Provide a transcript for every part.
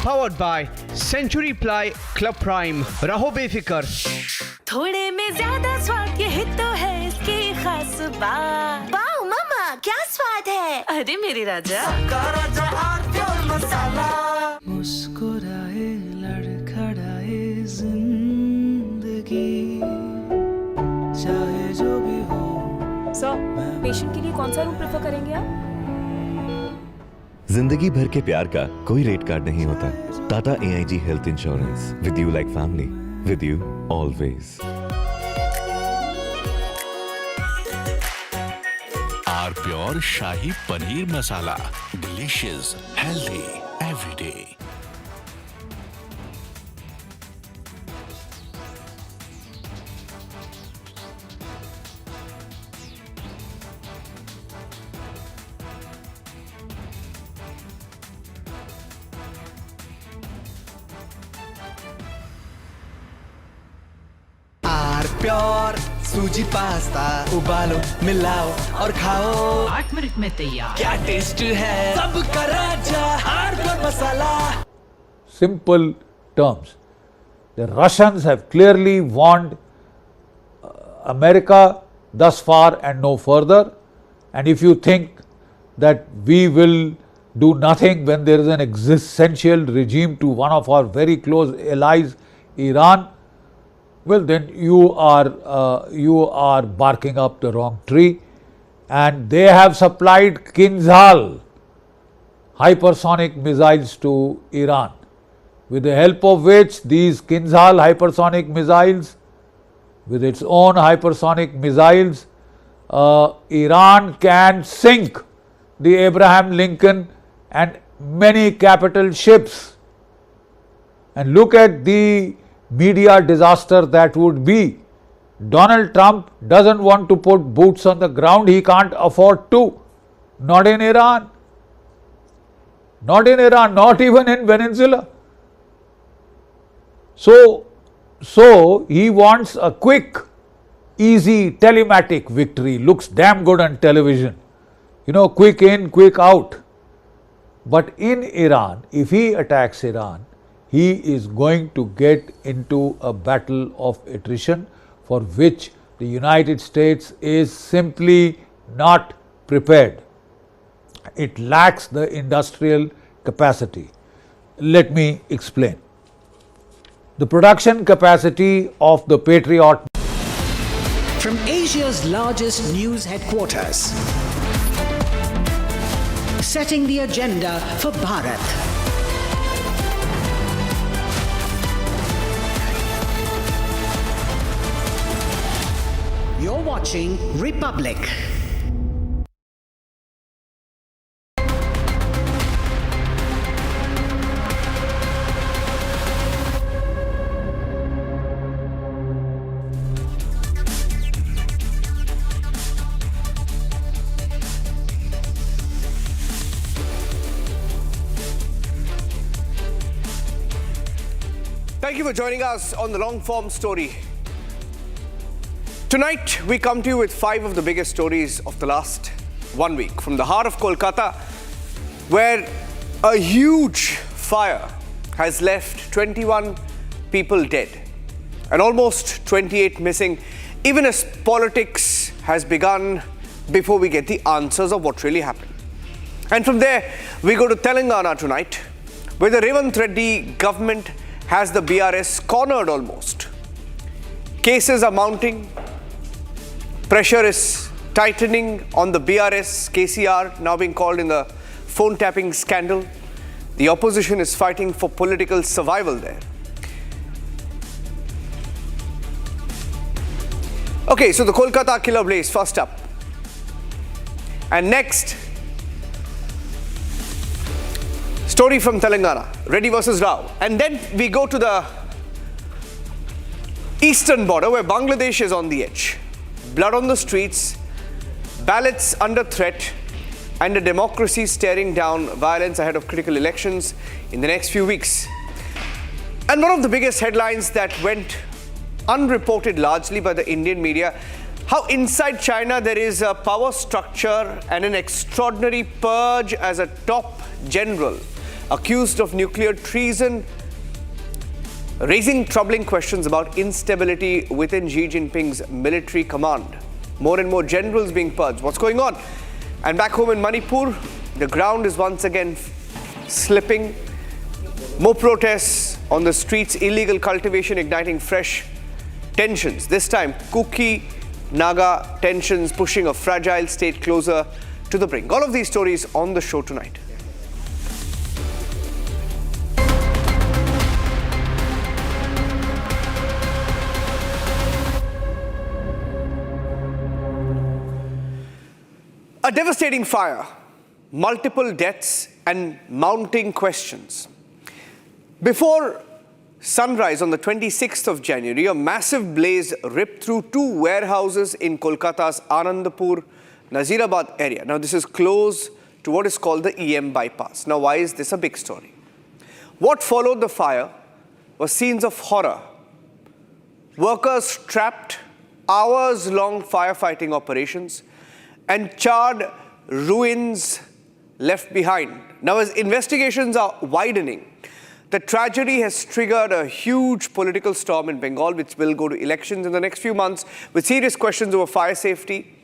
Powered by Century Ply Club Prime. Raho befikar. थोड़े में ज्यादा स्वाद ये हित तो है इसकी खास बात। वाओ मम्मा, क्या स्वाद है? अरे मेरे राजा, मुस्कुराए लड़खड़ाए जिंदगी, चाहे जो भी हो। सर, पेशेंट के लिए कौन सा रूम प्रेफर करेंगे आप? जिंदगी भर के प्यार का कोई रेट कार्ड नहीं होता। Tata AIG health insurance, with you like family, with you always. Our pure shahi paneer masala, delicious, healthy everyday. Pure suji pasta उबालो, मिलाओ और खाओ। 8 मिनट में तैयार। क्या टेस्ट है सबका राजा, R pure masala. Simple terms. The Russians have clearly warned America thus far and no further. And if you think that we will do nothing when there is an existential regime to one of our very close allies, Iran, well then you are barking up the wrong tree. And they have supplied Kinzhal hypersonic missiles to Iran, with the help of which these Kinzhal hypersonic missiles, with its own hypersonic missiles, Iran can sink the Abraham Lincoln and many capital ships. And look at the media disaster that would be. Donald Trump doesn't want to put boots on the ground. He can't afford to. Not in Iran. Not in Iran, not even in Venezuela. So he wants a quick, easy, telematic victory. Looks damn good on television. You know, quick in, quick out. But in Iran, if he attacks Iran, he is going to get into a battle of attrition for which the United States is simply not prepared. It lacks the industrial capacity. Let me explain. The production capacity of the Patriot. From Asia's largest news headquarters, setting the agenda for Bharat. You're watching Republic. Thank you for joining us on the Longform Story. Tonight, we come to you with 5 of the biggest stories of the last 1 week. From the heart of Kolkata, where a huge fire has left 21 people dead and almost 28 missing, even as politics has begun before we get the answers of what really happened. And from there, we go to Telangana tonight, where the Revant Reddy government has the BRS cornered almost. Cases are mounting. Pressure is tightening on the BRS, KCR now being called in the phone tapping scandal. The opposition is fighting for political survival there. Okay, so the Kolkata killer blaze first up. And next, story from Telangana, Reddy versus Rao. And then we go to the eastern border where Bangladesh is on the edge. Blood on the streets, ballots under threat, and a democracy staring down violence ahead of critical elections in the next few weeks. And one of the biggest headlines that went unreported largely by the Indian media, how inside China there is a power structure and an extraordinary purge as a top general accused of nuclear treason, raising troubling questions about instability within Xi Jinping's military command. More and more generals being purged. What's going on? And back home in Manipur, the ground is once again slipping. More protests on the streets, illegal cultivation igniting fresh tensions. This time, Kuki-Naga tensions pushing a fragile state closer to the brink. All of these stories on the show tonight. A devastating fire, multiple deaths and mounting questions. Before sunrise on the 26th of January, a massive blaze ripped through two warehouses in Kolkata's Anandapur, Nazirabad area. Now, this is close to what is called the EM bypass. Now, why is this a big story? What followed the fire was scenes of horror. Workers trapped, hours-long firefighting operations, and charred ruins left behind. Now, as investigations are widening, the tragedy has triggered a huge political storm in Bengal, which will go to elections in the next few months, with serious questions over fire safety,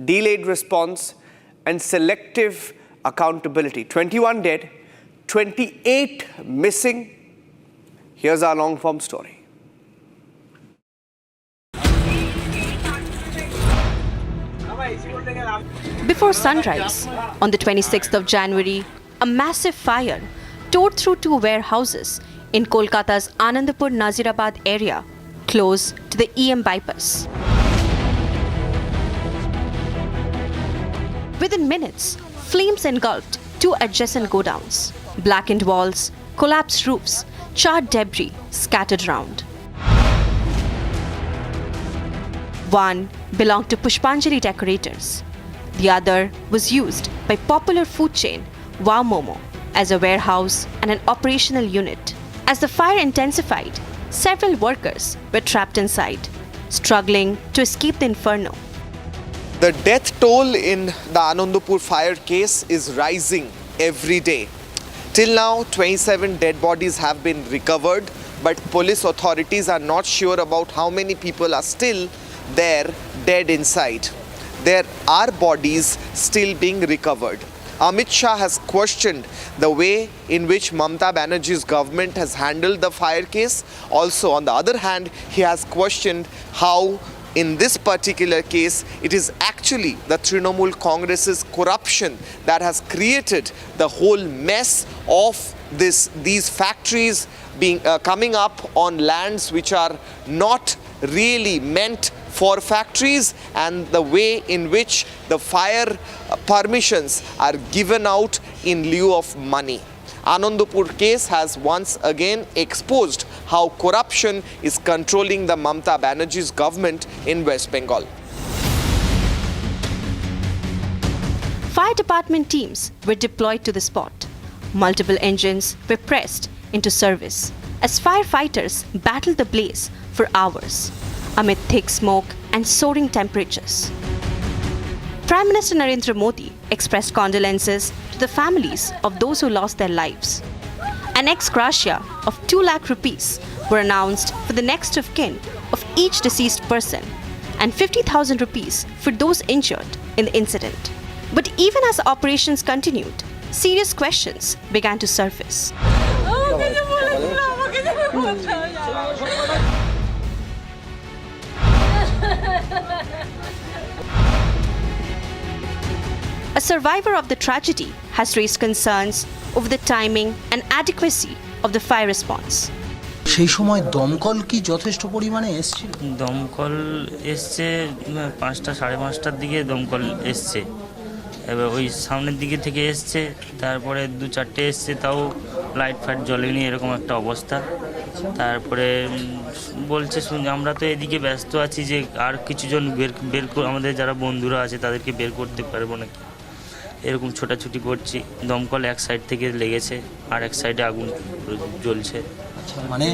delayed response, and selective accountability. 21 dead, 28 missing. Here's our long-form story. Before sunrise, on the 26th of January, a massive fire tore through two warehouses in Kolkata's Anandapur Nazirabad area, close to the EM bypass. Within minutes, flames engulfed two adjacent godowns. Blackened walls, collapsed roofs, charred debris scattered around. One belonged to Pushpanjali decorators. The other was used by popular food chain Wow Momo as a warehouse and an operational unit. As the fire intensified, several workers were trapped inside, struggling to escape the inferno. The death toll in the Anandapur fire case is rising every day. Till now, 27 dead bodies have been recovered, but police authorities are not sure about how many people are still there dead inside. There are bodies still being recovered. Amit Shah has questioned the way in which Mamata Banerjee's government has handled the fire case. Also, on the other hand, he has questioned how in this particular case, it is actually the Trinamool Congress's corruption that has created the whole mess of these factories being coming up on lands which are not really meant for factories, and the way in which the fire permissions are given out in lieu of money. Anandapur case has once again exposed how corruption is controlling the Mamata Banerjee's government in West Bengal. Fire department teams were deployed to the spot. Multiple engines were pressed into service as firefighters battled the blaze for hours amid thick smoke and soaring temperatures. Prime Minister Narendra Modi expressed condolences to the families of those who lost their lives. An ex gratia of 2 lakh rupees were announced for the next of kin of each deceased person and 50,000 rupees for those injured in the incident. But even as operations continued, serious questions began to surface. A survivor of the tragedy has raised concerns over the timing and adequacy of the fire response. সেই সময় দমকল কি যথেষ্ট পরিমাণে এসেছিল? দমকল এসছে 5টা 5:30টার দিকে দমকল এসছে। এবার ওই সামনের দিকে থেকে এসছে, তারপরে 2-4টে এসছে, তাও লাইট ফাইট জ্বলেনি, এরকম একটা অবস্থা। তারপরে বলছে আমরা তো এদিকে ব্যস্ত আছি যে আর কিছুজন বের আমাদের যারা বন্ধুরা আছে তাদেরকে বের করতে পারবো নাকি, এরকম ছোটাছুটি করছি। দমকল এক সাইড থেকে লেগেছে আর এক সাইডে আগুন জ্বলছে। মানে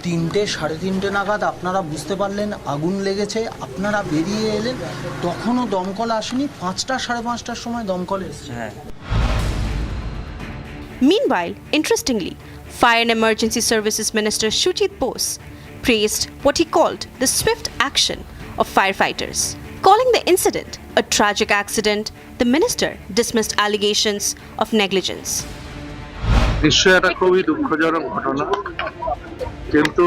3টে 3:30 নাগাদ আপনারা বুঝতে পারলেন আগুন লেগেছে, আপনারা বেরিয়ে এলেন, তখনও দমকল আসেনি? 5টা 5:30টার সময় দমকল এসেছে। হ্যাঁ। Meanwhile, interestingly, Fire and Emergency Services Minister Shuchit Bose praised what he called the swift action of firefighters. Calling the incident a tragic accident, the minister dismissed allegations of negligence. নিশ্চয়ই এটা খুবই দুঃখজনক ঘটনা, কিন্তু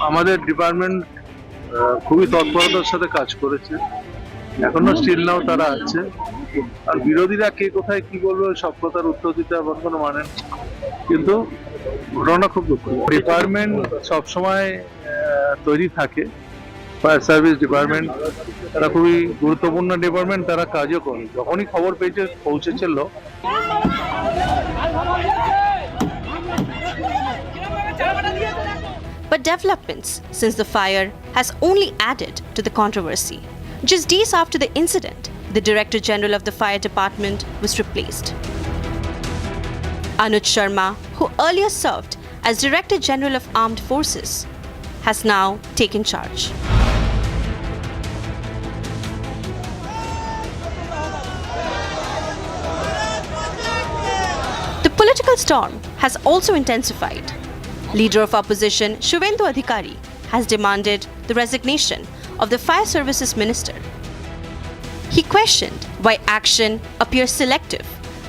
আমাদের ডিপার্টমেন্ট খুবই তৎপরতার সাথে কাজ করেছে, এখনো স্টিল নাও তারা আছে। আর বিরোধীরা কে কোথায় কি বলবে সব কথার উত্তর দিতে আমার কোনো মানে নেই, কিন্তু ঘটনা খুব দুঃখজনক। ডিপার্টমেন্ট সবসময় তৈরি থাকে, ফায়ার সার্ভিস ডিপার্টমেন্ট তারা খুবই গুরুত্বপূর্ণ ডিপার্টমেন্ট, তারা কাজও করে। যখনই খবর পেয়েছে পৌঁছেছিল। But developments since the fire has only added to the controversy. Just days after the incident, the Director General of the Fire Department was replaced. Anuj Sharma, who earlier served as Director General of Armed Forces, has now taken charge. The political storm has also intensified. Leader of opposition Shuvendu Adhikari has demanded the resignation of the Fire Services Minister. He questioned why action appears selective,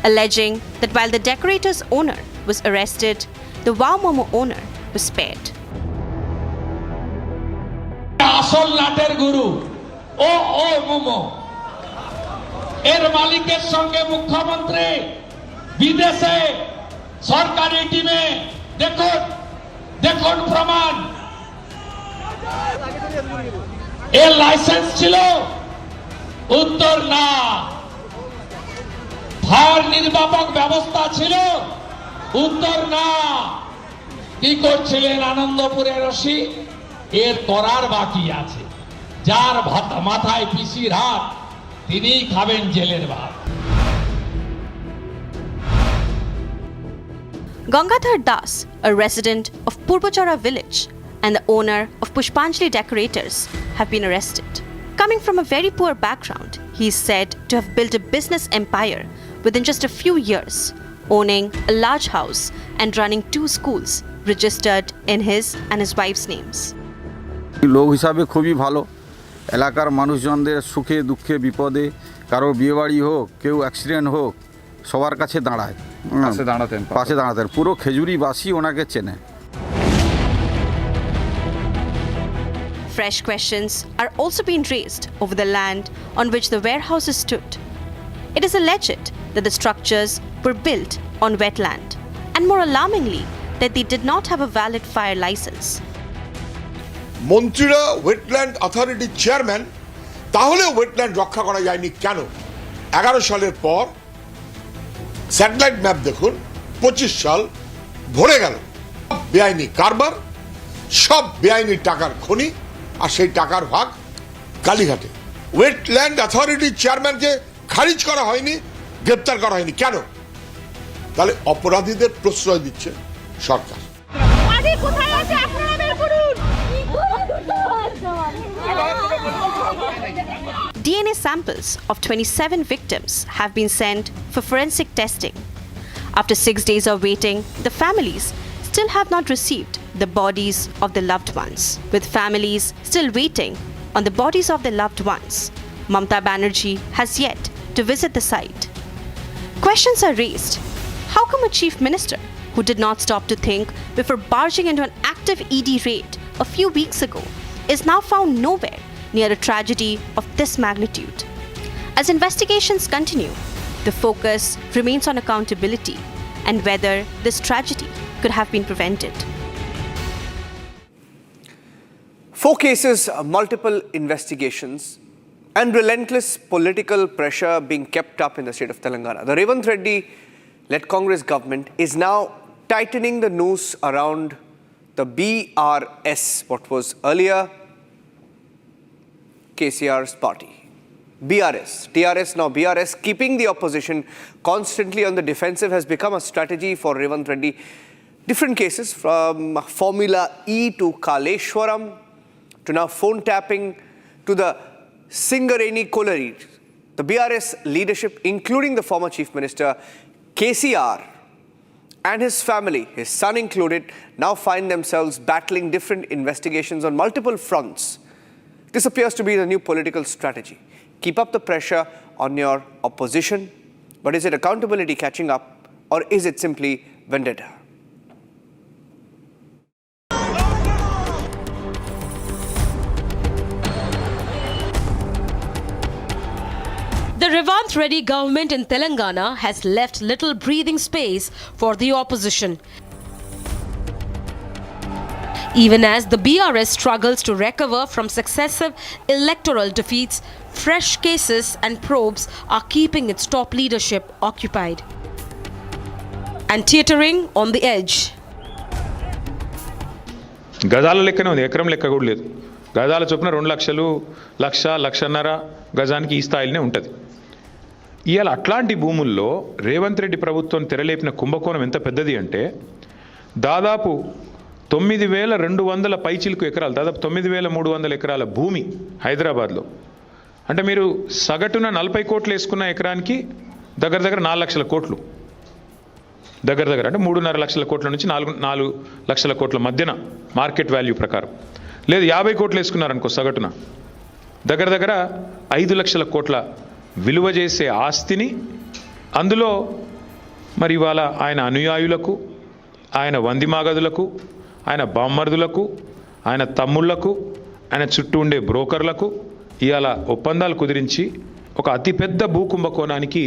alleging that while the decorator's owner was arrested, the Wow Momo owner was spared. আসল নাটের গুরু ও মোমো এর মালিকের সঙ্গে মুখ্যমন্ত্রী বিদেশে সরকারি টিমে দেখুন প্রমাণ। এর লাইসেন্স ছিল? উত্তর না। ফায়ার নির্বাপক ব্যবস্থা ছিল? উত্তর না। কি করছিলেন আনন্দপুরের ওসি? এর করার বাকি আছে। যার মাথায় পিসির হাত তিনিই খাবেন জেলের ভাত। Gangadhar Das, a resident of Purbochara village and the owner of Pushpanjali Decorators, have been arrested. Coming from a very poor background, he is said to have built a business empire within just a few years, owning a large house and running 2 schools registered in his and his wife's names. লোক হিসাবে খুবই ভালো, এলাকার মানুষজনদের সুখে দুঃখে বিপদে, কারো বিয়েবাড়ি হোক, কেউ অ্যাক্সিডেন্ট হোক, সবার কাছে দাঁড়ায়, পাশে দাঁড়াতেন। পুরো খেজুরিবাসী ওনাকে চেনে। Fresh questions are also being raised over the land on which the warehouses stood. It is alleged that the structures were built on wetland, and more alarmingly, that they did not have a valid fire license. মন্ত্রীরা wetland অথরিটির chairman, তাহলে wetland রক্ষা করা যায়নি কেন? 11 সালের পর satellite map দেখুন, 25 সাল ভরে গেল। বেআইনি কারবার, সব বেআইনি টাকার খনি, আর সেই টাকার ভাগ কালীঘাটে। ওয়েটল্যান্ড অথরিটির চেয়ারম্যানকে খারিজ করা হয়নি, গ্রেপ্তার করা হয়নি কেন? তাহলে অপরাধীদের প্রশ্রয় দিচ্ছে সরকার। DNA samples of 27 victims have been sent for forensic testing. After 6 days of waiting, the families still have not received the bodies of their loved ones. With families still waiting on the bodies of their loved ones, Mamata Banerjee has yet to visit the site. Questions are raised. How come a chief minister who did not stop to think before barging into an active ED raid a few weeks ago is now found nowhere near a tragedy of this magnitude? As investigations continue, the focus remains on accountability and whether this tragedy could have been prevented. 4 cases, multiple investigations, and relentless political pressure being kept up in the state of Telangana. The Revanth Reddy-led Congress government is now tightening the noose around the BRS, what was earlier KCR's party. BRS, TRS, now BRS, keeping the opposition constantly on the defensive has become a strategy for Revanth Reddy. Different cases from Formula E to Kaleshwaram to now phone tapping to the Singareni Kolari. The BRS leadership, including the former Chief Minister KCR, and his family, his son included, now find themselves battling different investigations on multiple fronts. This appears to be the new political strategy. Keep up the pressure on your opposition, but is it accountability catching up, or is it simply vendetta? The Revanth Reddy government in Telangana has left little breathing space for the opposition. Even as the BRS struggles to recover from successive electoral defeats, fresh cases and probes are keeping its top leadership occupied and teetering on the edge. గజాల లెక్కనే ఉంది, ఎకరం లెక్క కూడా లేదు. గజాల చొప్పున 2 లక్షలు, లక్షన్నర గజానికి ఈ స్థాయిలోనే ఉంటుంది. ఇవాళ అట్లాంటి భూముల్లో రేవంత్ రెడ్డి ప్రభుత్వం తెరలేపిన కుంభకోణం ఎంత పెద్దది అంటే దాదాపు 9,200 పైచిలుకు ఎకరాలు, దాదాపు 9,300 ఎకరాల భూమి హైదరాబాద్లో. అంటే మీరు సగటున 40 కోట్లు వేసుకున్న ఎకరానికి దగ్గర 4 లక్షల కోట్లు, దగ్గర అంటే 3.5 లక్షల కోట్ల నుంచి 4 లక్షల కోట్ల మధ్యన మార్కెట్ వాల్యూ ప్రకారం. లేదు 50 కోట్లు వేసుకున్నారనుకో సగటున, దగ్గర 5 లక్షల కోట్ల విలువ చేసే ఆస్తిని, అందులో మరి ఇవాళ ఆయన అనుయాయులకు, ఆయన వందిమాగదులకు, ఆయన బామ్మర్దులకు, ఆయన తమ్ముళ్లకు, ఆయన చుట్టూ ఉండే బ్రోకర్లకు ఇవాళ ఒప్పందాలు కుదిరించి ఒక అతిపెద్ద భూకుంభకోణానికి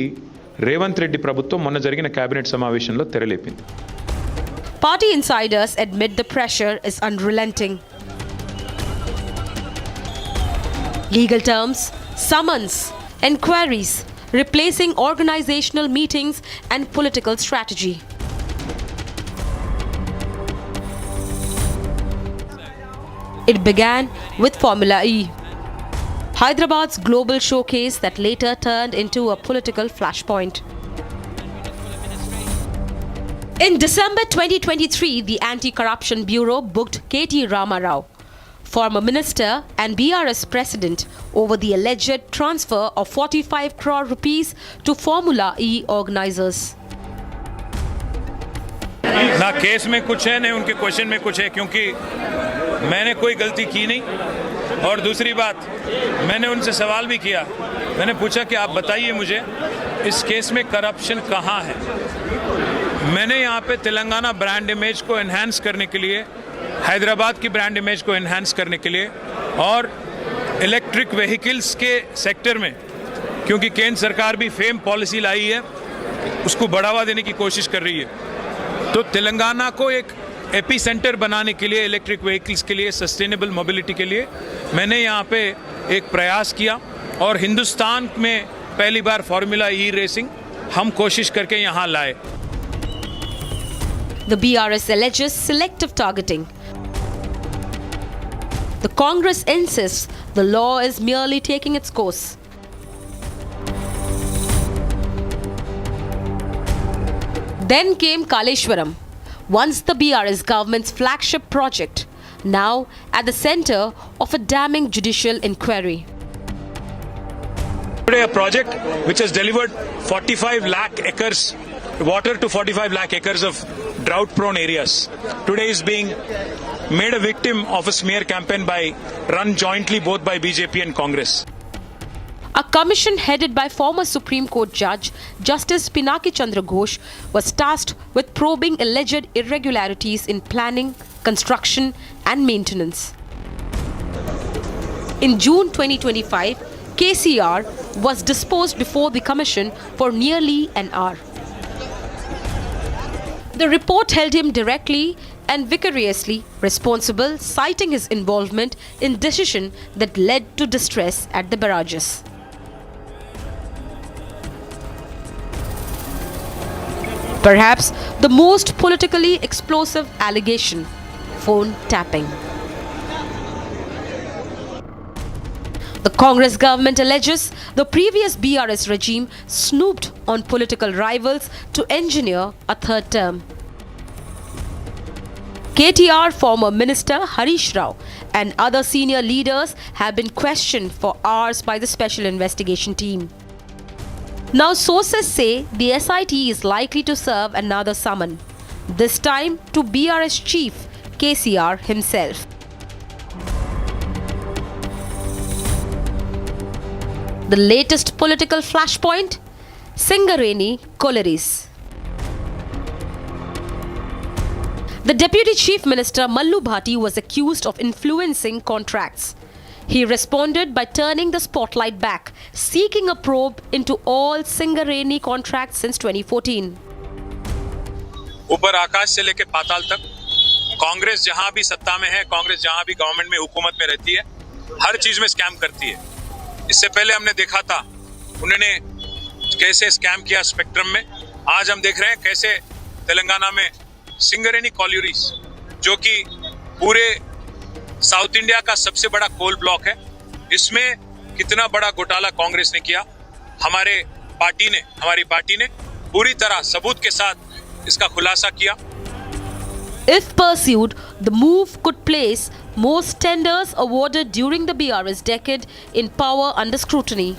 రేవంత్ రెడ్డి ప్రభుత్వం మొన్న జరిగిన కేబినెట్ సమావేశంలో తెరలేపింది. Party insiders admit the pressure is unrelenting. Legal terms, summons, enquiries, replacing organizational meetings and political strategy. It began with Formula E, Hyderabad's global showcase that later turned into a political flashpoint. In December 2023, the Anti-Corruption Bureau booked K.T. Rama Rao, former minister and BRS president, over the alleged transfer of 45 crore rupees to Formula E organizers. ना case में कुछ है, ना उनके question में कुछ है, क्योंकि मैंने कोई गलती की नहीं. और दूसरी बात, मैंने उनसे सवाल भी किया. मैंने पूछा कि आप बताइए मुझे इस केस में करप्शन कहाँ है. मैंने यहाँ पे तेलंगाना ब्रांड इमेज को एनहांस करने के लिए, हैदराबाद की ब्रांड इमेज को एनहांस करने के लिए और इलेक्ट्रिक व्हीकल्स के सेक्टर में, क्योंकि केंद्र सरकार भी फेम पॉलिसी लाई है, उसको बढ़ावा देने की कोशिश कर रही है. तो तेलंगाना को एक एपी सेंटर बनाने के लिए, इलेक्ट्रिक व्हीकल्स के लिए, सस्टेनेबल मोबिलिटी के लिए मैंने यहाँ पे एक प्रयास किया और हिंदुस्तान में पहली बार फार्मूला ई रेसिंग हम कोशिश करके यहाँ लाए. The BRS alleges selective targeting. The Congress insists the law is merely taking its course. Then came Kaleshwaram, once the BRS government's flagship project, now at the center of a damning judicial inquiry. Today a project which has delivered 45 lakh acres water to 45 lakh acres of drought prone areas, today is being made a victim of a smear campaign run jointly both by BJP and Congress. A commission headed by former Supreme Court Judge Justice Pinaki Chandra Ghosh was tasked with probing alleged irregularities in planning, construction and maintenance. In June 2025, KCR was disposed before the commission for nearly an hour. The report held him directly and vicariously responsible, citing his involvement in decision that led to distress at the barrages. Perhaps the most politically explosive allegation, phone tapping. The Congress government alleges the previous BRS regime snooped on political rivals to engineer a third term. KTR former Minister Harish Rao and other senior leaders have been questioned for hours by the Special Investigation Team. Now sources say the SIT is likely to serve another summon, this time to BRS chief KCR himself. The latest political flashpoint? Singareni Collieries. The Deputy Chief Minister Mallu Bhati was accused of influencing contracts. He responded by turning the spotlight back, seeking a probe into all Singareni contracts since 2014. ऊपर आकाश से लेकर पाताल तक कांग्रेस जहां भी सत्ता में है, कांग्रेस जहां भी गवर्नमेंट में हुकूमत में रहती है, हर चीज में स्कैम करती है। इससे पहले हमने देखा था उन्होंने कैसे स्कैम किया स्पेक्ट्रम में। आज हम देख रहे हैं कैसे तेलंगाना में सिंगरेनी कॉलोनीज, जो कि पूरे साउथ इंडिया का सबसे बड़ा कोल ब्लॉक है, इसमें कितना बड़ा घोटाला कांग्रेस ने किया। हमारी पार्टी ने पूरी तरह सबूत के साथ इसका खुलासा किया। If pursued, the move could place most tenders awarded during the BRS decade in power under scrutiny.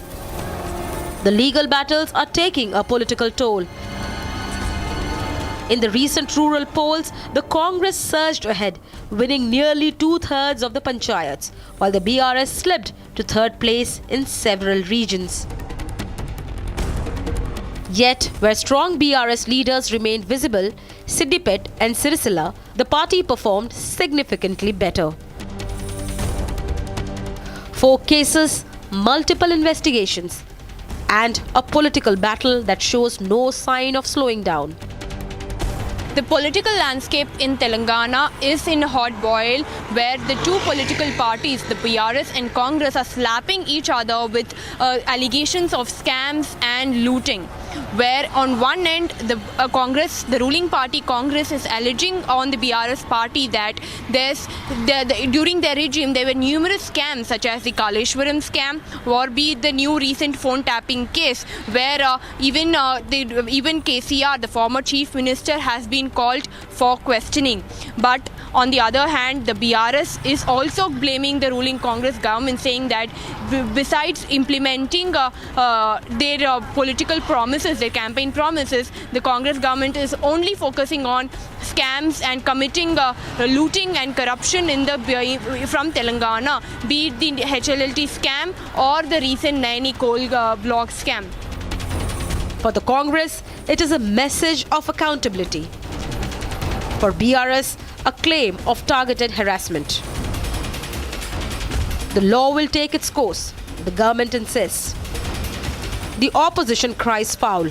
The legal battles are taking a political toll. In the recent rural polls, the Congress surged ahead, winning nearly 2/3 of the panchayats, while the BRS slipped to third place in several regions. Yet, where strong BRS leaders remained visible, Siddipet and Sirisila, the party performed significantly better. 4 cases, multiple investigations, and a political battle that shows no sign of slowing down. The political landscape in Telangana is in a hot boil, where the two political parties, the BRS and Congress, are slapping each other with allegations of scams and looting. Where on one end, the ruling party Congress is alleging on the BRS party that during their regime there were numerous scams, such as the Kaleshwaram scam, or be the new recent phone tapping case, where even KCR, the former chief minister, has been called for questioning. But on the other hand, the BRS is also blaming the ruling Congress government, saying that besides implementing their political promises, their campaign promises, the Congress government is only focusing on scams and committing looting and corruption from Telangana, be it the HLLT scam or the recent Naini coal block scam. For the Congress, it is a message of accountability. For BRS, a claim of targeted harassment. The law will take its course, the government insists. The opposition cries foul.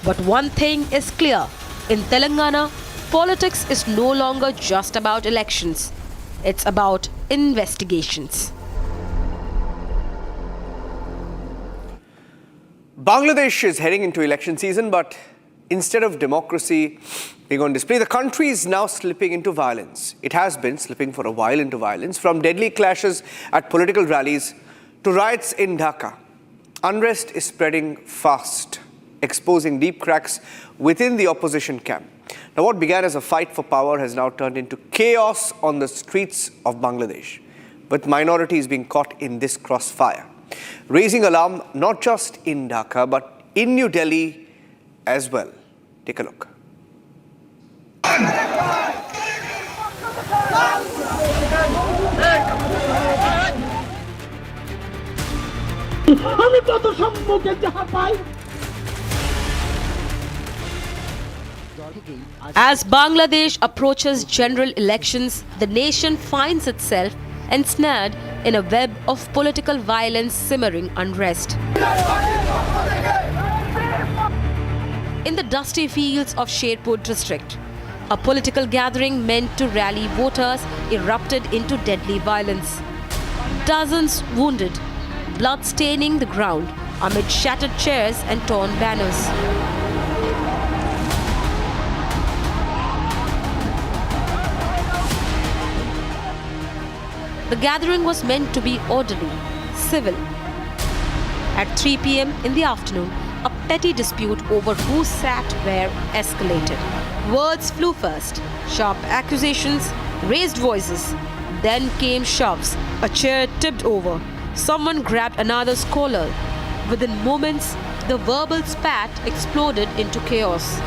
But one thing is clear. In Telangana, politics is no longer just about elections. It's about investigations. Bangladesh is heading into election season, but instead of democracy being on display, the country is now slipping into violence. It has been slipping for a while into violence, from deadly clashes at political rallies to riots in Dhaka. Unrest is spreading fast, exposing deep cracks within the opposition camp. Now, what began as a fight for power has now turned into chaos on the streets of Bangladesh, with minorities being caught in this crossfire, raising alarm not just in Dhaka but in New Delhi as well. Take a look. As Bangladesh approaches general elections, the nation finds itself ensnared in a web of political violence, simmering unrest. In the dusty fields of Sherpur district, a political gathering meant to rally voters erupted into deadly violence. Dozens wounded, blood staining the ground amid shattered chairs and torn banners. The gathering was meant to be orderly, civil. At 3 p.m. in the afternoon, a petty dispute over who sat where escalated. Words flew first, sharp accusations, raised voices. Then came shoves. A chair tipped over. Someone grabbed another's collar. Within moments, the verbal spat exploded into chaos.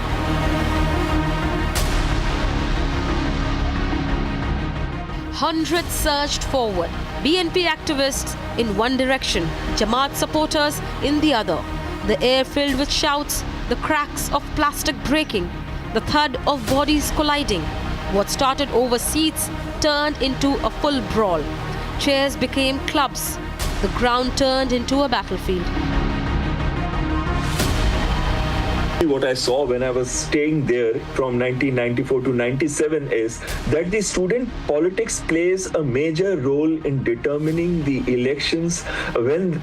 hundreds surged forward. BNP activists in one direction, Jamaat supporters in the other. The air filled with shouts, the cracks of plastic breaking, the thud of bodies colliding. What started over seats turned into a full brawl. Chairs became clubs. The ground turned into a battlefield. What I saw when I was staying there from 1994 to 97 is that the student politics plays a major role in determining the elections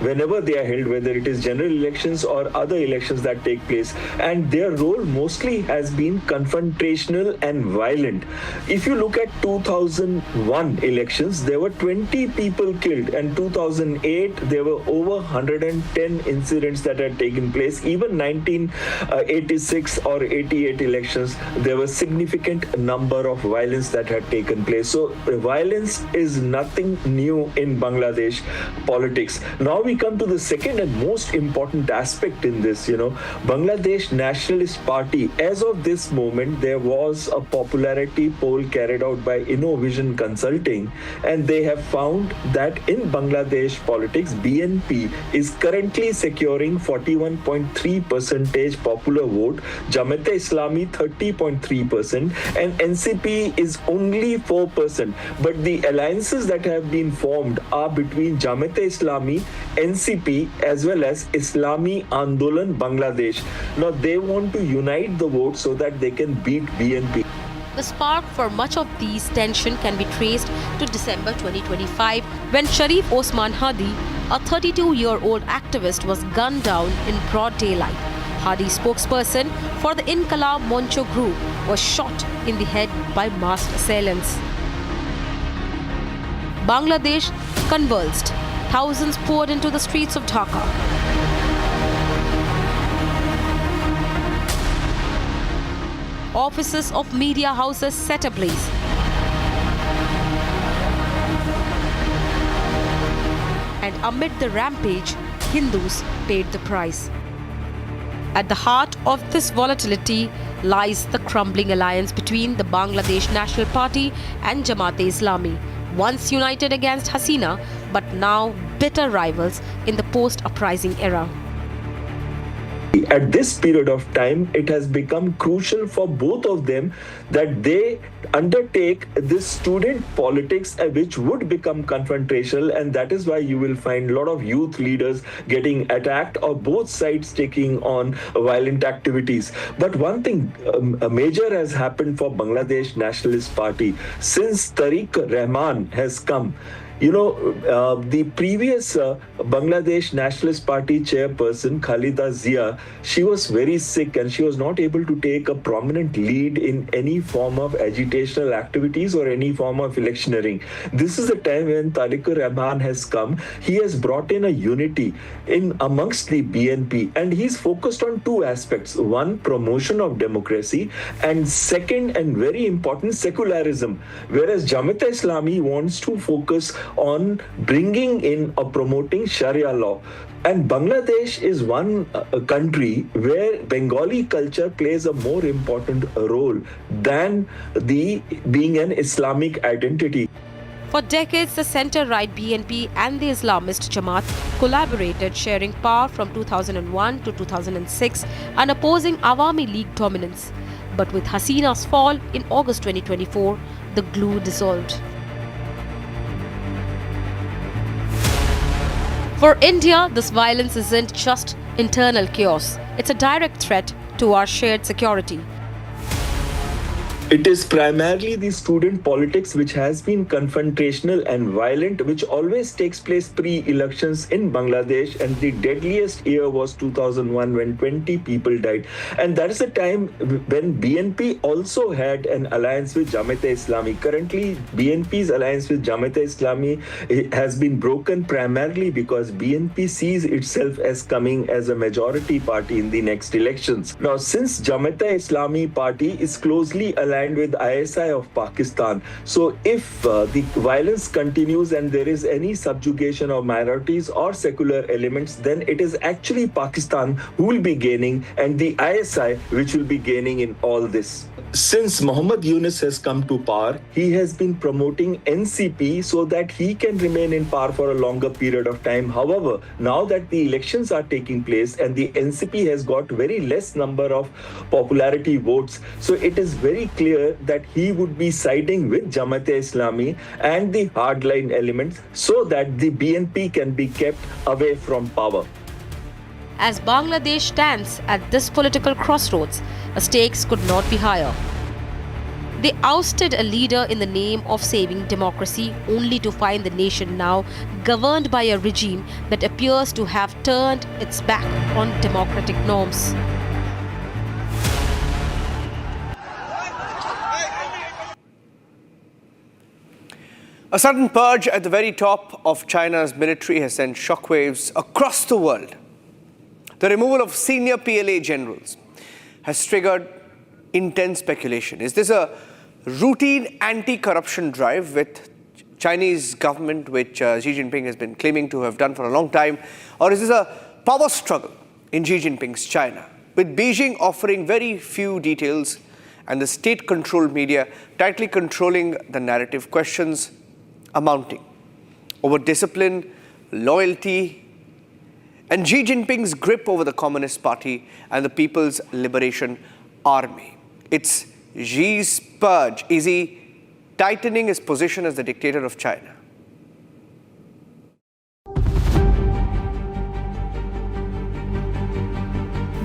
whenever they are held, whether it is general elections or other elections that take place. And their role mostly has been confrontational and violent. If you look at 2001 elections, there were 20 people killed, and 2008 there were over 110 incidents that had taken place. Even 1986 or 88 elections, there was significant number of violence that had taken place. So violence is nothing new in Bangladesh politics. Now we come to the second and most important aspect in this. Bangladesh Nationalist Party, as of this moment, there was a popularity poll carried out by InnoVision Consulting, and they have found that in Bangladesh politics, BNP is currently securing 41.3% popular vote, Jamaat Islami 30.3%, and NCP is only 4%. But the alliances that have been formed are between Jamaat Islami, NCP, as well as Islami Andolan Bangladesh. Now they want to unite the vote so that they can beat BNP. The spark for much of these tension can be traced to December 2025, when Sharif Osman Hadi, a 32-year-old activist, was gunned down in broad daylight. Hadi's spokesperson for the Inqilab Moncho group was shot in the head by masked assailants. Bangladesh convulsed. Thousands poured into the streets of Dhaka. Offices of media houses set ablaze. And amid the rampage, Hindus paid the price. At the heart of this volatility lies the crumbling alliance between the Bangladesh National Party and Jamaat-e-Islami, once united against Hasina, but now bitter rivals in the post-uprising era. At this period of time, it has become crucial for both of them that they undertake this student politics, which would become confrontational, and that is why you will find a lot of youth leaders getting attacked or both sides taking on violent activities. But one thing major has happened for Bangladesh Nationalist Party since Tariq Rahman has come. The previous Bangladesh Nationalist Party chairperson, Khalida Zia, she was very sick and she was not able to take a prominent lead in any form of agitational activities or any form of electioneering. This is the time when Tariq Rahman has come. He has brought in a unity in amongst the BNP, and he's focused on two aspects. One, promotion of democracy, and second, and very important, secularism. Whereas Jamaat-e-Islami wants to focus on bringing in or promoting Sharia law. And Bangladesh is one country where Bengali culture plays a more important role than being an Islamic identity. For decades, the centre-right BNP and the Islamist Jamaat collaborated, sharing power from 2001 to 2006 and opposing Awami League dominance. But with Hasina's fall in August 2024, the glue dissolved. For India, this violence isn't just internal chaos. It's a direct threat to our shared security. It is primarily the student politics which has been confrontational and violent, which always takes place pre-elections in Bangladesh, and the deadliest year was 2001 when 20 people died. And that is the time when BNP also had an alliance with Jamaat-e-Islami. Currently, BNP's alliance with Jamaat-e-Islami has been broken primarily because BNP sees itself as coming as a majority party in the next elections. Now, since Jamaat-e-Islami party is closely aligned with ISI of Pakistan. So if the violence continues and there is any subjugation of minorities or secular elements, then it is actually Pakistan who will be gaining and the ISI which will be gaining in all this. since Muhammad Yunus has come to power, he has been promoting NCP so that he can remain in power for a longer period of time. However, now that the elections are taking place and the NCP has got very less number of popularity votes, so it is very clear that he would be siding with Jamaat-e-Islami and the hardline elements so that the BNP can be kept away from power. As Bangladesh stands at this political crossroads, the stakes could not be higher. They ousted a leader in the name of saving democracy, only to find the nation now governed by a regime that appears to have turned its back on democratic norms. A sudden purge at the very top of China's military has sent shockwaves across the world. The removal of senior PLA generals has triggered intense speculation. Is this a routine anti-corruption drive with Chinese government, which Xi Jinping has been claiming to have done for a long time? Or is this a power struggle in Xi Jinping's China, with Beijing offering very few details and the state-controlled media tightly controlling the narrative? Questions amounting over discipline, loyalty, and Xi Jinping's grip over the Communist Party and the People's Liberation Army. It's Xi's purge. Is he tightening his position as the dictator of China?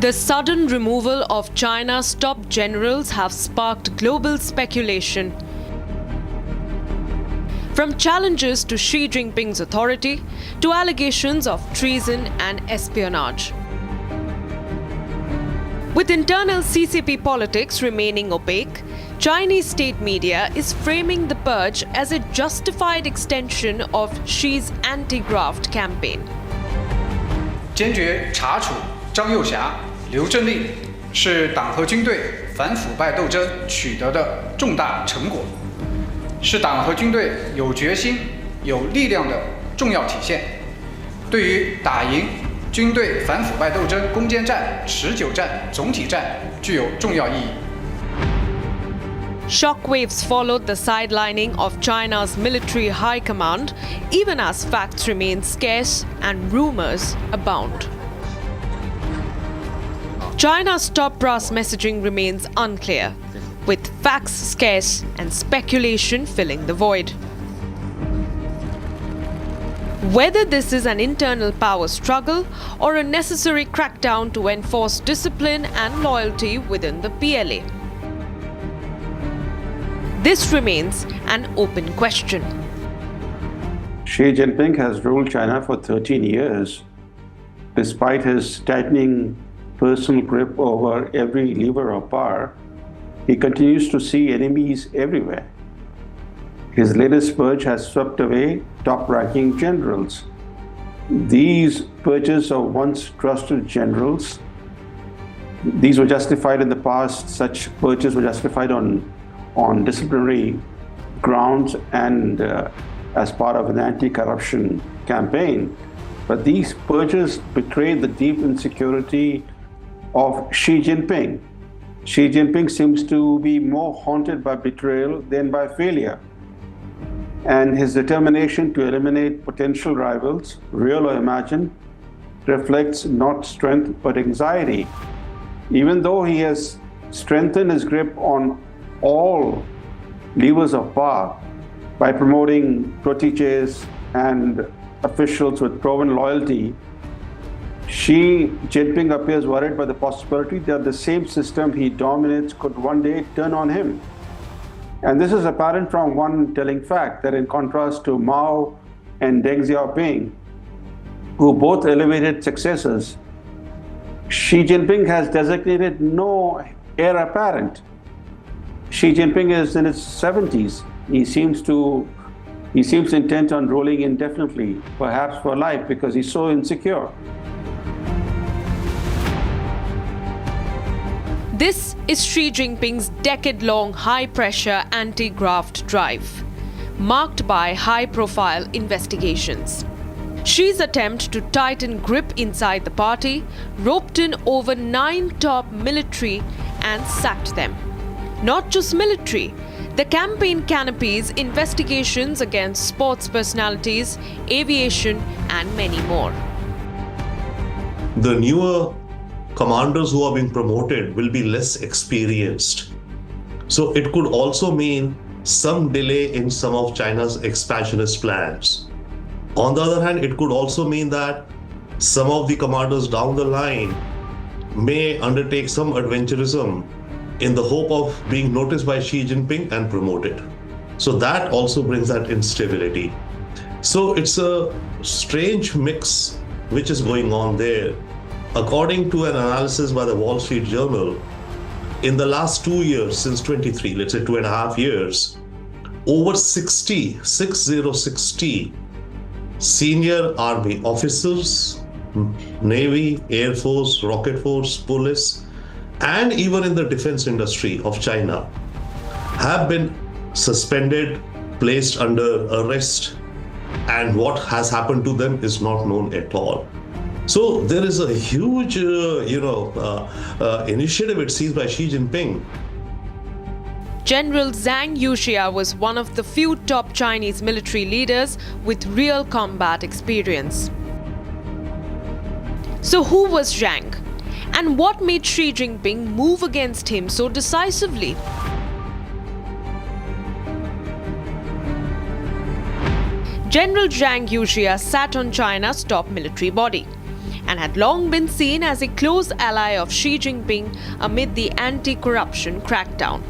The sudden removal of China's top generals have sparked global speculation. From challenges to Xi Jinping's authority to allegations of treason and espionage. With internal CCP politics remaining opaque, Chinese state media is framing the purge as a justified extension of Xi's anti-graft campaign. 坚决查处张又侠、刘振立是党和军队反腐败斗争取得的重大成果，是党和军队有决心、有力量的重要体现，对于打赢军队反腐败斗争攻坚战、持久战、总体战具有重要意义。 Shockwaves followed the sidelining of China's military high command, even as facts remain scarce and rumors abound. China's top brass messaging remains unclear, with facts scarce and speculation filling the void. Whether this is an internal power struggle or a necessary crackdown to enforce discipline and loyalty within the PLA. This remains an open question. Xi Jinping has ruled China for 13 years. Despite his tightening personal grip over every lever of power, he continues to see enemies everywhere. His latest purge has swept away top-ranking generals. These purges of once trusted generals, these were justified in the past. Such purges were justified on disciplinary grounds and as part of an anti-corruption campaign. But these purges betrayed the deep insecurity of Xi Jinping. Xi Jinping seems to be more haunted by betrayal than by failure. And his determination to eliminate potential rivals, real or imagined, reflects not strength but anxiety. Even though he has strengthened his grip on all levers of power by promoting proteges and officials with proven loyalty, Xi Jinping appears worried by the possibility that the same system he dominates could one day turn on him. And this is apparent from one telling fact, that in contrast to Mao and Deng Xiaoping, who both elevated successors, Xi Jinping has designated no heir apparent. Xi Jinping is in his 70s. He seems intent on ruling indefinitely, perhaps for life, because he's so insecure. This is Xi Jinping's decade-long high-pressure anti-graft drive, marked by high-profile investigations. Xi's attempt to tighten grip inside the party roped in over 9 top military and sacked them. Not just military. The campaign canopies investigations against sports personalities, aviation, and many more. The newer commanders who are being promoted will be less experienced. So it could also mean some delay in some of China's expansionist plans. On the other hand, it could also mean that some of the commanders down the line may undertake some adventurism in the hope of being noticed by Xi Jinping and promoted. So that also brings that instability. So it's a strange mix which is going on there. According to an analysis by the Wall Street Journal, in the last 2 years, since 23, let's say 2.5 years, over 60 senior army officers, Navy, Air Force, Rocket Force, Police, and even in the defense industry of China have been suspended, placed under arrest, and what has happened to them is not known at all. So there is a huge, initiative, it seems, by Xi Jinping. General Zhang Yuxia was one of the few top Chinese military leaders with real combat experience. So who was Zhang? And what made Xi Jinping move against him so decisively? General Zhang Yuxia sat on China's top military body and had long been seen as a close ally of Xi Jinping amid the anti-corruption crackdown.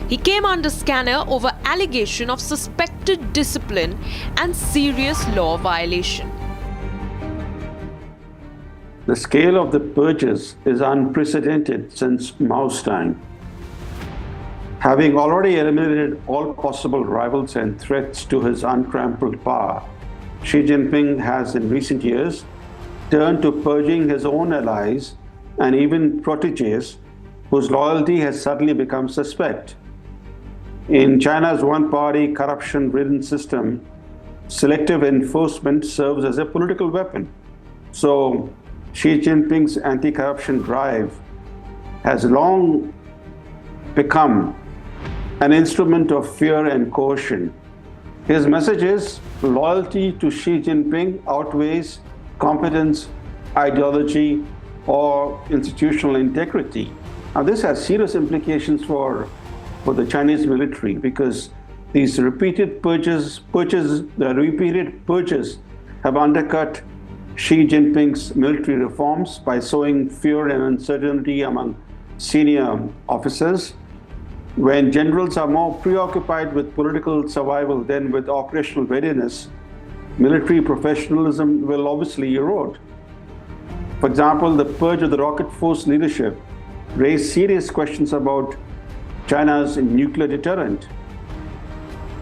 He came under scanner over allegation of suspected discipline and serious law violation. The scale of the purges is unprecedented since Mao's time. Having already eliminated all possible rivals and threats to his untrampled power, Xi Jinping has in recent years turned to purging his own allies and even proteges whose loyalty has suddenly become suspect. In China's one-party, corruption-ridden system, selective enforcement serves as a political weapon. So Xi Jinping's anti-corruption drive has long become an instrument of fear and coercion. His message is loyalty to Xi Jinping outweighs competence, ideology, or institutional integrity. Now, this has serious implications for the Chinese military because these repeated purges have undercut Xi Jinping's military reforms by sowing fear and uncertainty among senior officers. When generals are more preoccupied with political survival than with operational readiness, military professionalism will obviously erode. For example, the purge of the Rocket Force leadership raised serious questions about China's nuclear deterrent.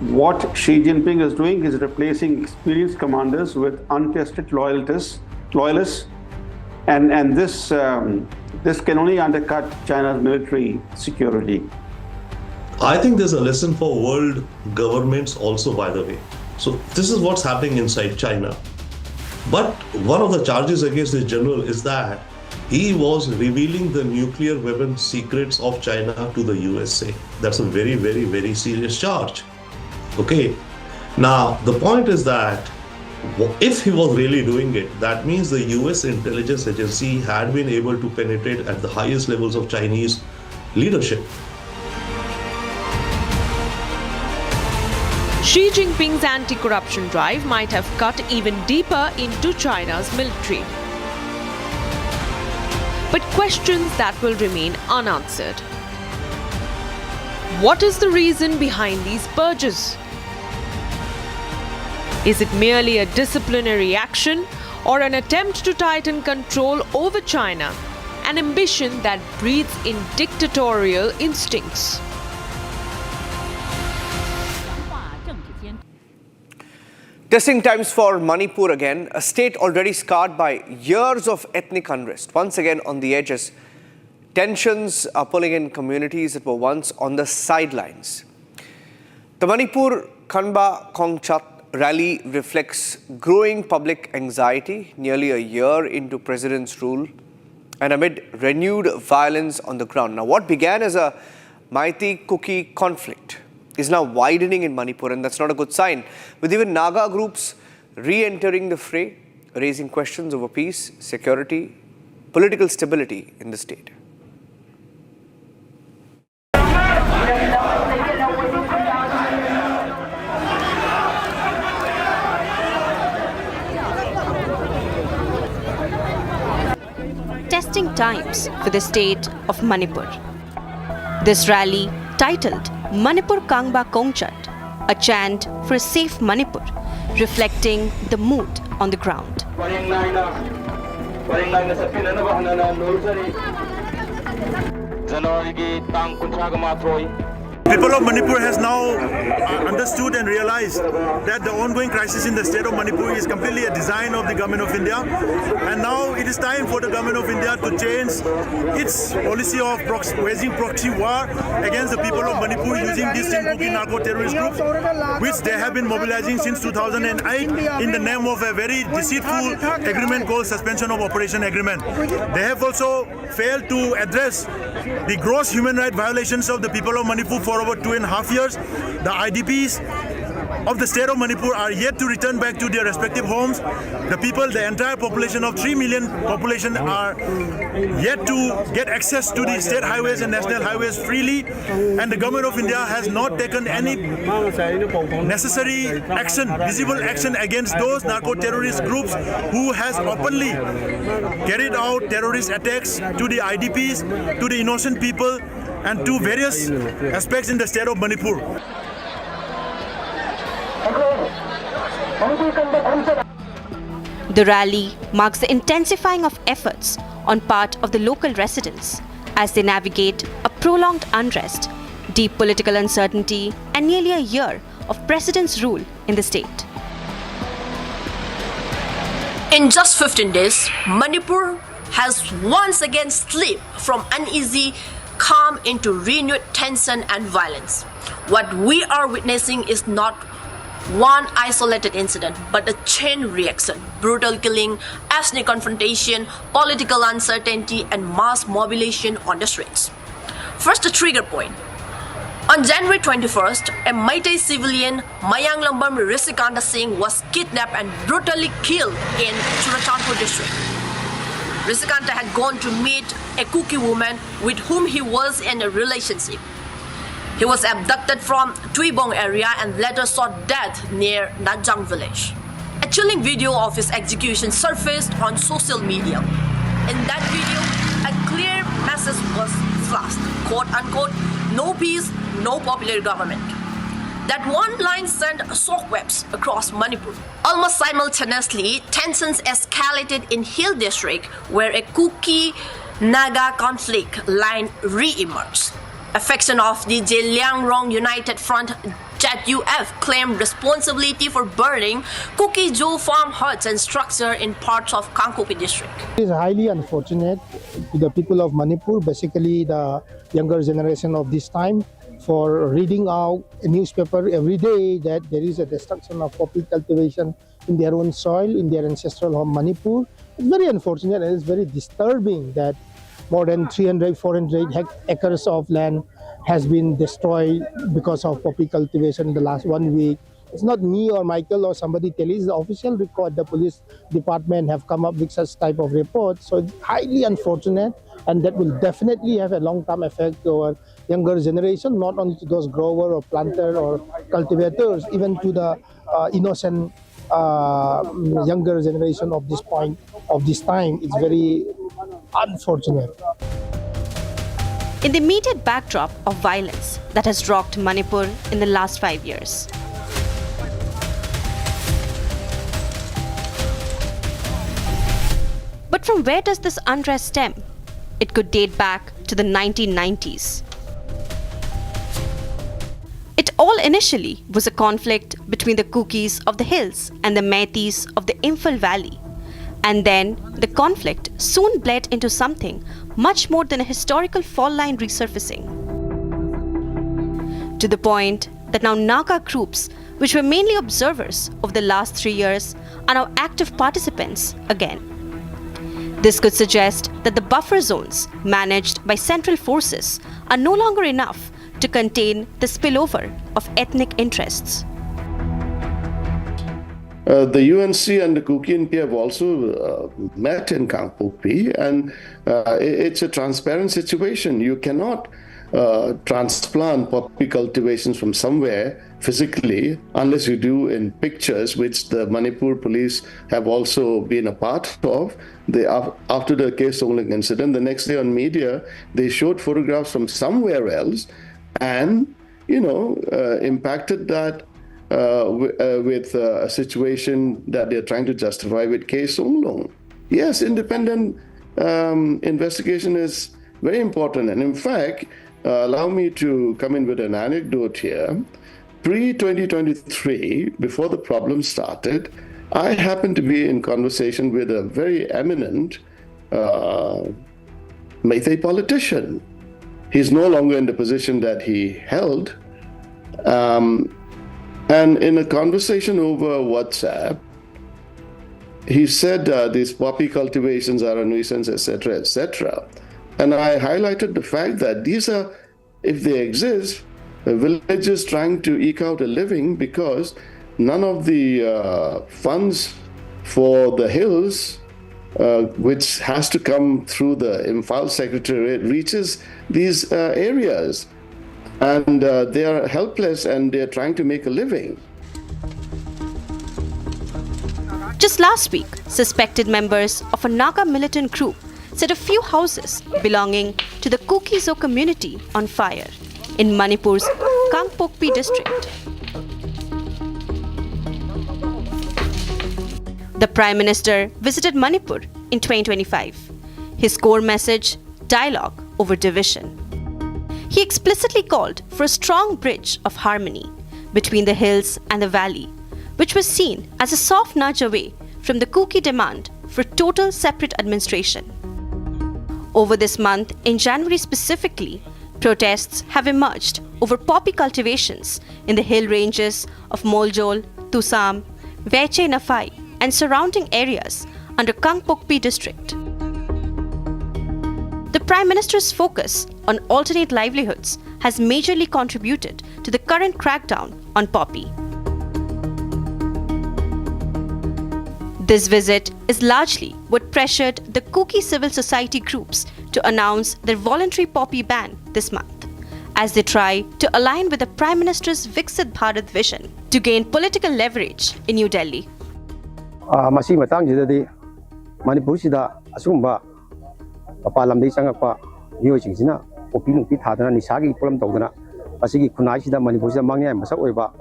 What Xi Jinping is doing is replacing experienced commanders with untested loyalists, and this can only undercut China's military security. I think there's a lesson for world governments also, by the way. So this is what's happening inside China. But one of the charges against this general is that he was revealing the nuclear weapon secrets of China to the USA. That's a very, very, very serious charge. Okay. Now, the point is that if he was really doing it, that means the US intelligence agency had been able to penetrate at the highest levels of Chinese leadership. Xi Jinping's anti-corruption drive might have cut even deeper into China's military. But questions that will remain unanswered. What is the reason behind these purges? Is it merely a disciplinary action or an attempt to tighten control over China, an ambition that breathes in dictatorial instincts? Testing times for Manipur again, a state already scarred by years of ethnic unrest. Once again on the edges, tensions are pulling in communities that were once on the sidelines. The Manipur Khanba Kongchat rally reflects growing public anxiety nearly a year into president's rule and amid renewed violence on the ground. Now, what began as a Meitei-Kuki conflict is now widening in Manipur, and that's not a good sign, with even Naga groups re-entering the fray, raising questions over peace, security, political stability in the state. Testing times for the state of Manipur. This rally, titled Manipur Kangba Kongchat, a chant for a safe Manipur, reflecting the mood on the ground. People of Manipur has now understood and realized that the ongoing crisis in the state of Manipur is completely a design of the government of India, and now it is time for the government of India to change its policy of waging proxy war against the people of Manipur using these Kuki-Naga terrorist groups, which they have been mobilizing since 2008 in the name of a very deceitful agreement called suspension of operation agreement. They have also failed to address the gross human rights violations of the people of Manipur for over 2.5 years. The IDPs of the state of Manipur are yet to return back to their respective homes. The people, the entire population of 3 million population are yet to get access to the state highways and national highways freely, and the government of India has not taken any necessary action, visible action against those narco-terrorist groups who has openly carried out terrorist attacks to the IDPs, to the innocent people, and to various aspects in the state of Manipur. The rally marks the intensifying of efforts on part of the local residents as they navigate a prolonged unrest, deep political uncertainty, and nearly a year of president's rule in the state. In just 15 days, Manipur has once again slipped from uneasy calm into renewed tension and violence. What we are witnessing is not one isolated incident, but a chain reaction: brutal killing, ethnic confrontation, political uncertainty, and mass mobilization on the streets. First, the trigger point. On January 21st, a Meitei civilian, Mayang Lambam Risikanta Singh, was kidnapped and brutally killed in Churachandpur district. Risikanta had gone to meet a Kuki woman with whom he was in a relationship. He was abducted from Tuibong area and later sought death near Najang village. A chilling video of his execution surfaced on social media. In that video, a clear message was flashed, quote unquote, "No peace, no popular government." That one line sent shockwaves across Manipur. Almost simultaneously, tensions escalated in Hill district, where a Kuki-Naga conflict line re-emerged. A faction of the Zeliangrong United Front ZUF claimed responsibility for burning Kuki Joe farm huts and structure in parts of Kangpokpi district. It is highly unfortunate to the people of Manipur, basically the younger generation of this time, for reading out a newspaper every day that there is a destruction of poppy cultivation in their own soil, in their ancestral home Manipur. It's very unfortunate and it's very disturbing that more than 400 acres of land has been destroyed because of poppy cultivation in the last 1 week. It's not me or Michael or somebody telling, it's the official record. The police department have come up with such type of report. So it's highly unfortunate, and that will definitely have a long-term effect to our younger generation, not only to those grower or planter or cultivators, even to the innocent younger generation of this point, of this time. It's very unfortunate. In the immediate backdrop of violence that has rocked Manipur in the last 5 years, but from where does this unrest stem? It could date back to the 1990s. It all initially was a conflict between the Kukis of the hills and the Meiteis of the Imphal Valley. And then the conflict soon bled into something much more than a historical fall line resurfacing. To the point that now Naga groups, which were mainly observers of the last 3 years, are now active participants again. This could suggest that the buffer zones managed by central forces are no longer enough to contain the spillover of ethnic interests. The UNC and the Kuki-NP have also met in Kangpokpi, and it's a transparent situation. You cannot transplant poppy cultivations from somewhere physically unless you do in pictures, which the Manipur police have also been a part of. After the case smuggling incident, the next day on media, they showed photographs from somewhere else and, impacted that with a situation that they're trying to justify with case smuggling. Yes, independent investigation is very important. And in fact, allow me to come in with an anecdote here. Pre-2023, before the problem started, I happened to be in conversation with a very eminent Meitei politician. He's no longer in the position that he held. And in a conversation over WhatsApp, he said these poppy cultivations are a nuisance, etc., etc. And I highlighted the fact that these are, if they exist, villages trying to eke out a living because none of the funds for the hills, which has to come through the Imphal Secretariat, reaches these areas. And they are helpless and they're trying to make a living. Just last week, suspected members of a Naga militant group set a few houses belonging to the Kukis community on fire in Manipur's Kangpokpi district. The Prime Minister visited Manipur in 2025. His core message, dialogue over division. He explicitly called for a strong bridge of harmony between the hills and the valley, which was seen as a soft nudge away from the Kuki demand for total separate administration. Over this month, in January specifically, protests have emerged over poppy cultivations in the hill ranges of Moljol, Tusam, Veche Nafai and surrounding areas under Kangpokpi district. The Prime Minister's focus on alternate livelihoods has majorly contributed to the current crackdown on poppy. This visit is largely what pressured the Kuki civil society groups to announce their voluntary poppy ban this month, as they try to align with the Prime Minister's Viksit Bharat vision to gain political leverage in New Delhi. Papalamdi changakpa miojingsina popi nungpi thadana nisagi problem tawdana asigi khunai sida Manipur sida mangya masak oiba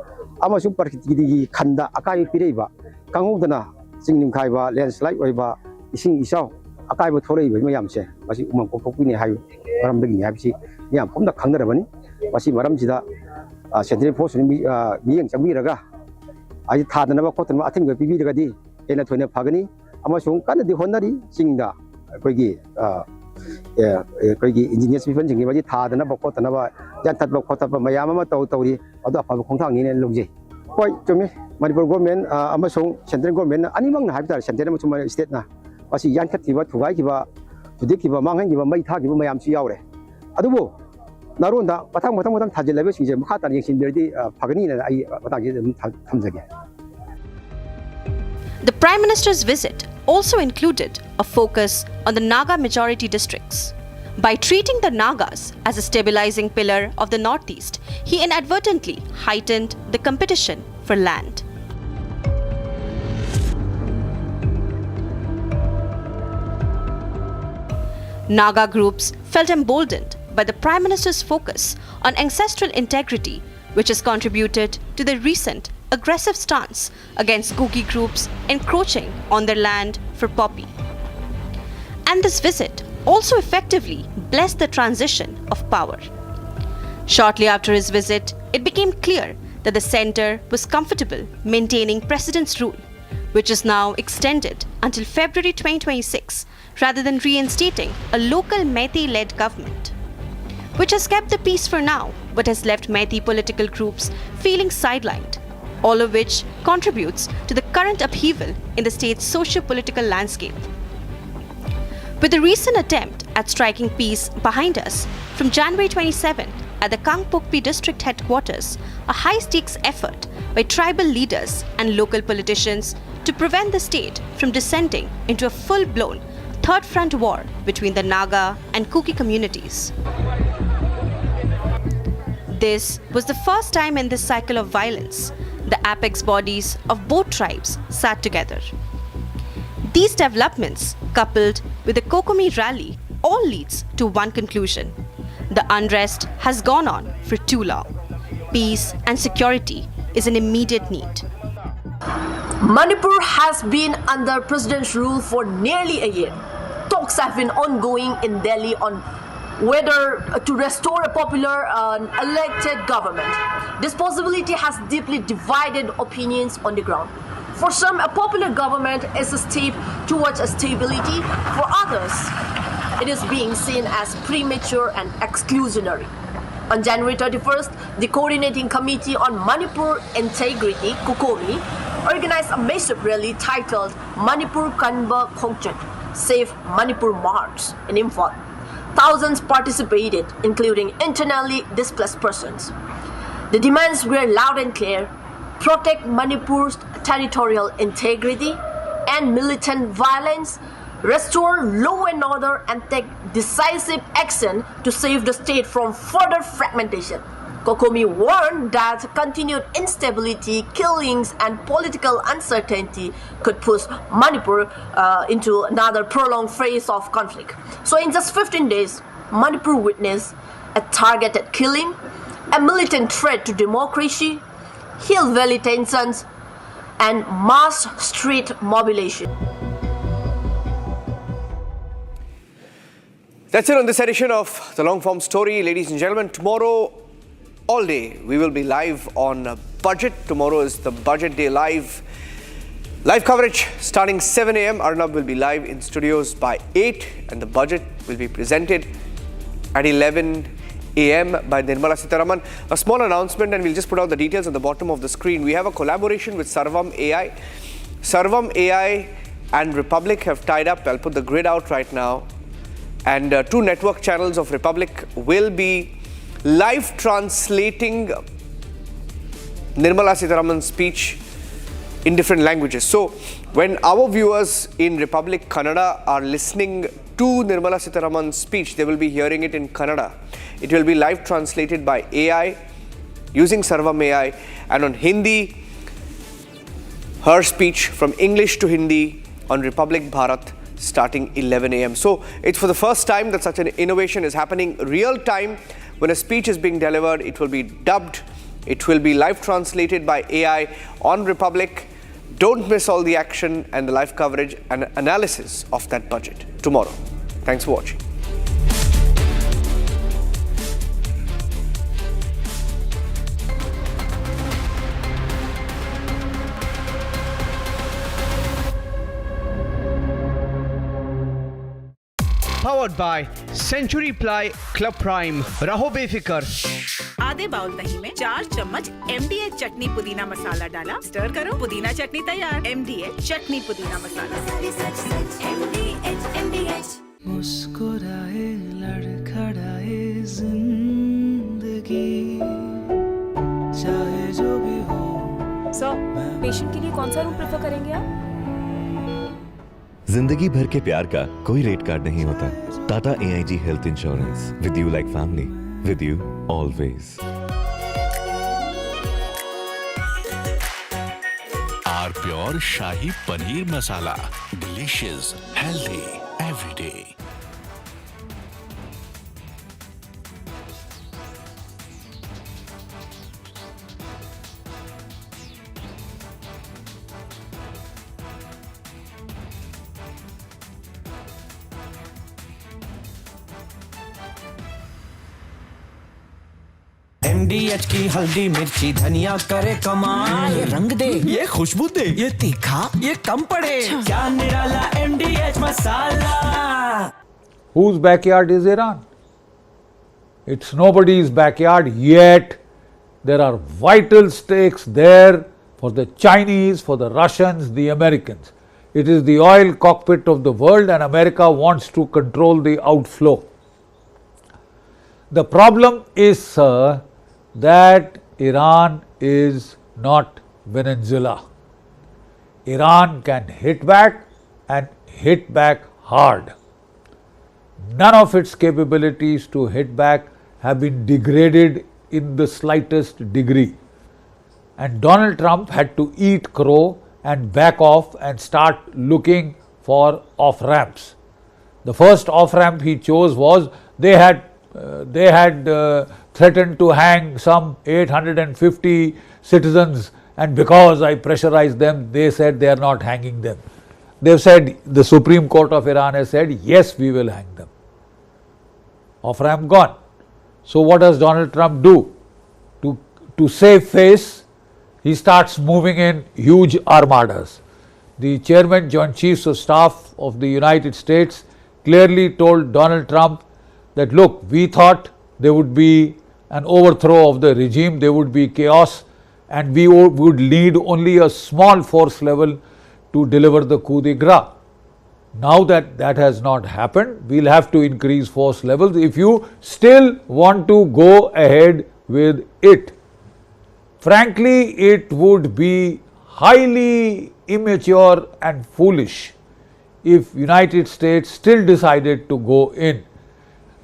amasu parkiti khanda akai pireiba kangudana jingnim khaiba landslide oiba ising isau akai bo thorei ba mayamse masi umang kokokpi ne hayu maramdagi ni habisi yam pomda khangdarabani masi maram sida central force ni miyang chambiraga ai thadana ba khotana athing ga pibiraga di ena thoina phagani amasung kanadi honnari jingda koigi engineers people jingi baji thadana ba khotana ba jantat ba khotaba mayam ama tawri adu afa khongthang ni ne lungje koi chumi Manipur government amasung central government animang na habita central ma state na basi yankhat thiba thugai kiba judik kiba manghan kiba mai tha kiba mayam su yaure adubo naronda pathang thajelabe sinje makha tan yengsin berdi phagani na ai patang je thamjage. The Prime Minister's visit also included a focus on the Naga majority districts. By treating the Nagas as a stabilizing pillar of the Northeast, he inadvertently heightened the competition for land. Naga groups felt emboldened by the Prime Minister's focus on ancestral integrity, which has contributed to the recent aggressive stance against Kuki groups encroaching on their land for poppy. And this visit also effectively blessed the transition of power. Shortly after his visit, it became clear that the centre was comfortable maintaining President's rule, which is now extended until February 2026, rather than reinstating a local Meitei-led government, which has kept the peace for now but has left Meitei political groups feeling sidelined, all of which contributes to the current upheaval in the state's socio-political landscape. With the recent attempt at striking peace behind us, from January 27, at the Kangpokpi district headquarters a high-stakes effort by tribal leaders and local politicians to prevent the state from descending into a full-blown third front war between the Naga and Kuki communities. This was the first time in this cycle of violence the apex bodies of both tribes sat together. These developments, coupled with the Kokomi rally, all leads to one conclusion. The unrest has gone on for too long. Peace and security is an immediate need. Manipur has been under president's rule for nearly a year. Talks have been ongoing in Delhi on whether to restore a popular elected government. This possibility has deeply divided opinions on the ground. For some, a popular government is a step towards a stability. For others, it is being seen as premature and exclusionary. On January 31st, the Coordinating Committee on Manipur Integrity, Kukomi, organized a massive rally titled Manipur Kangpokpi, Save Manipur March in Imphal. Thousands participated, including internally displaced persons. The demands were loud and clear: protect Manipur's territorial integrity and militant violence, restore law and order, and take decisive action to save the state from further fragmentation. Kokomi warned that continued instability, killings, and political uncertainty could push Manipur into another prolonged phase of conflict. So in just 15 days, Manipur witnessed a targeted killing, a militant threat to democracy, hill valley tensions, and mass street mobilization. That's it on this edition of the Longform Story. Ladies and gentlemen, tomorrow all day we will be live on budget. Tomorrow is the budget day live coverage starting 7 a.m. Arnab will be live in studios by 8 and the budget will be presented at 11 a.m. by Nirmala Sitharaman. A small announcement, and we'll just put out the details on the bottom of the screen. We have a collaboration with Sarvam AI. Sarvam AI and Republic have tied up. I'll put the grid out right now. And two network channels of Republic will be live translating Nirmala Sitharaman's speech in different languages. So when our viewers in Republic Kannada are listening to Nirmala Sitharaman's speech, they will be hearing it in Kannada. It will be live translated by AI using Sarvam AI, and on Hindi, her speech from English to Hindi on Republic Bharat starting 11 a.m. So it's for the first time that such an innovation is happening real time. When a speech is being delivered, it will be dubbed, it will be live translated by AI on Republic. Don't miss all the action and the live coverage and analysis of that budget tomorrow. Thanks for watching. Powered by Century Ply Club Prime. रहो बेफिक्र। आधे bowl दही में 4 चम्मच MDH चटनी पुदीना मसाला डाला, stir करो, पुदीना चटनी तैयार। MDH चटनी पुदीना मसाला। MDH। मुस्कुराए लड़खड़ाए जिंदगी, चाहे जो भी हो। सर, पेशेंट के लिए कौन सा रूम प्रेफर करेंगे आप? जिंदगी भर के प्यार का कोई रेट कार्ड नहीं होता। Tata AIG health insurance, with you like family, with you always. Our pure shahi paneer masala, delicious, healthy every day. MDH की हल्दी मिर्ची धनिया करे कमाल, ये रंग दे, ये खुशबू दे, ये तीखा, ये कम पड़े, क्या निराला MDH masala. Whose backyard is Iran? It's nobody's backyard yet. There are vital stakes there for the Chinese, for the Russians, the Americans. It is the oil cockpit of the world, and America wants to control the outflow. The problem is, sir, that Iran is not Venezuela. Iran can hit back and hit back hard. None of its capabilities to hit back have been degraded in the slightest degree. And Donald Trump had to eat crow and back off and start looking for off-ramps. The first off-ramp he chose was they had threatened to hang some 850 citizens, and because I pressurized them, they said they are not hanging them. They've said, the Supreme Court of Iran has said, yes, we will hang them. Off-ramp gone. So what does Donald Trump do? To save face, he starts moving in huge armadas. The Chairman, Joint Chiefs of Staff of the United States clearly told Donald Trump that, look, we thought there would be an overthrow of the regime, there would be chaos, and we would need only a small force level to deliver the coup de grace. Now that that has not happened, we'll have to increase force levels if you still want to go ahead with it. Frankly, it would be highly immature and foolish if United States still decided to go in.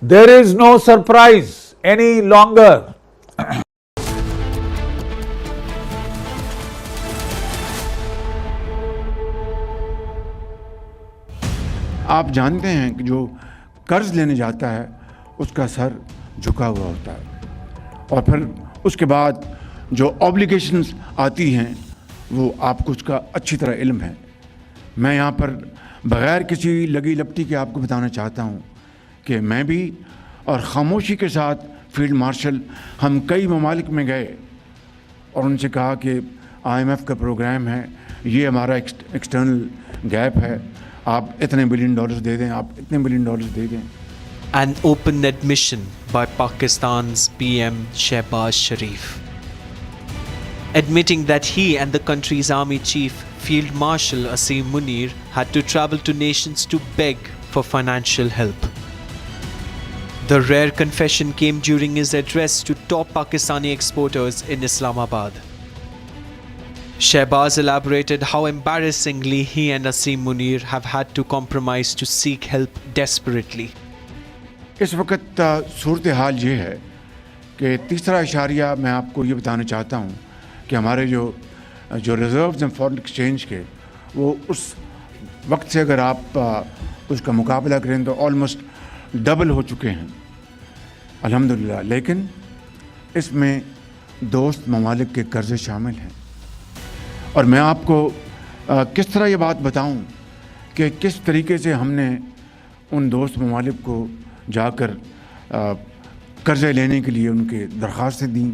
There is no surprise any longer. आप जानते हैं कि जो कर्ज लेने जाता है उसका सर झुका हुआ होता है, और फिर उसके बाद जो ऑब्लिगेशंस आती हैं वो आपको उसका अच्छी तरह इल्म है। मैं यहाँ पर बग़ैर किसी लगी लपटी के आपको बताना चाहता हूँ कि मैं भी और ख़ामोशी के साथ फील्ड मार्शल हम कई ममालिक में गए और उनसे कहा कि IMF का प्रोग्राम है, ये हमारा एक्सटर्नल गैप है, आप इतने बिलियन डॉलर्स दे दें, आप इतने बिलियन डॉलर्स दे दें। An open admission by Pakistan's PM Shehbaz Sharif, admitting that he and the country's army chief, Field Marshal Asim Munir, had to travel to nations to beg for financial help. The rare confession came during his address to top Pakistani exporters in Islamabad. Shehbaz elaborated how embarrassingly he and Asim Munir have had to compromise to seek help desperately. इस वक्त सूरत हाल ये है कि तीसरा इशारिया मैं आपको ये बताना चाहता हूँ कि हमारे जो रिजर्व्स हैं फॉरेन एक्सचेंज के, वो उस वक्त से अगर आप उसका मुकाबला करें तो ऑलमोस्ट डबल हो चुके हैं अल्हम्दुलिल्लाह। लेकिन इसमें दोस्त ममालिक के कर्ज़े शामिल हैं, और मैं आपको किस तरह ये बात बताऊं कि किस तरीके से हमने उन दोस्त ममालिक को जाकर कर्ज़े लेने के लिए उनके दरख्वास्तें दी,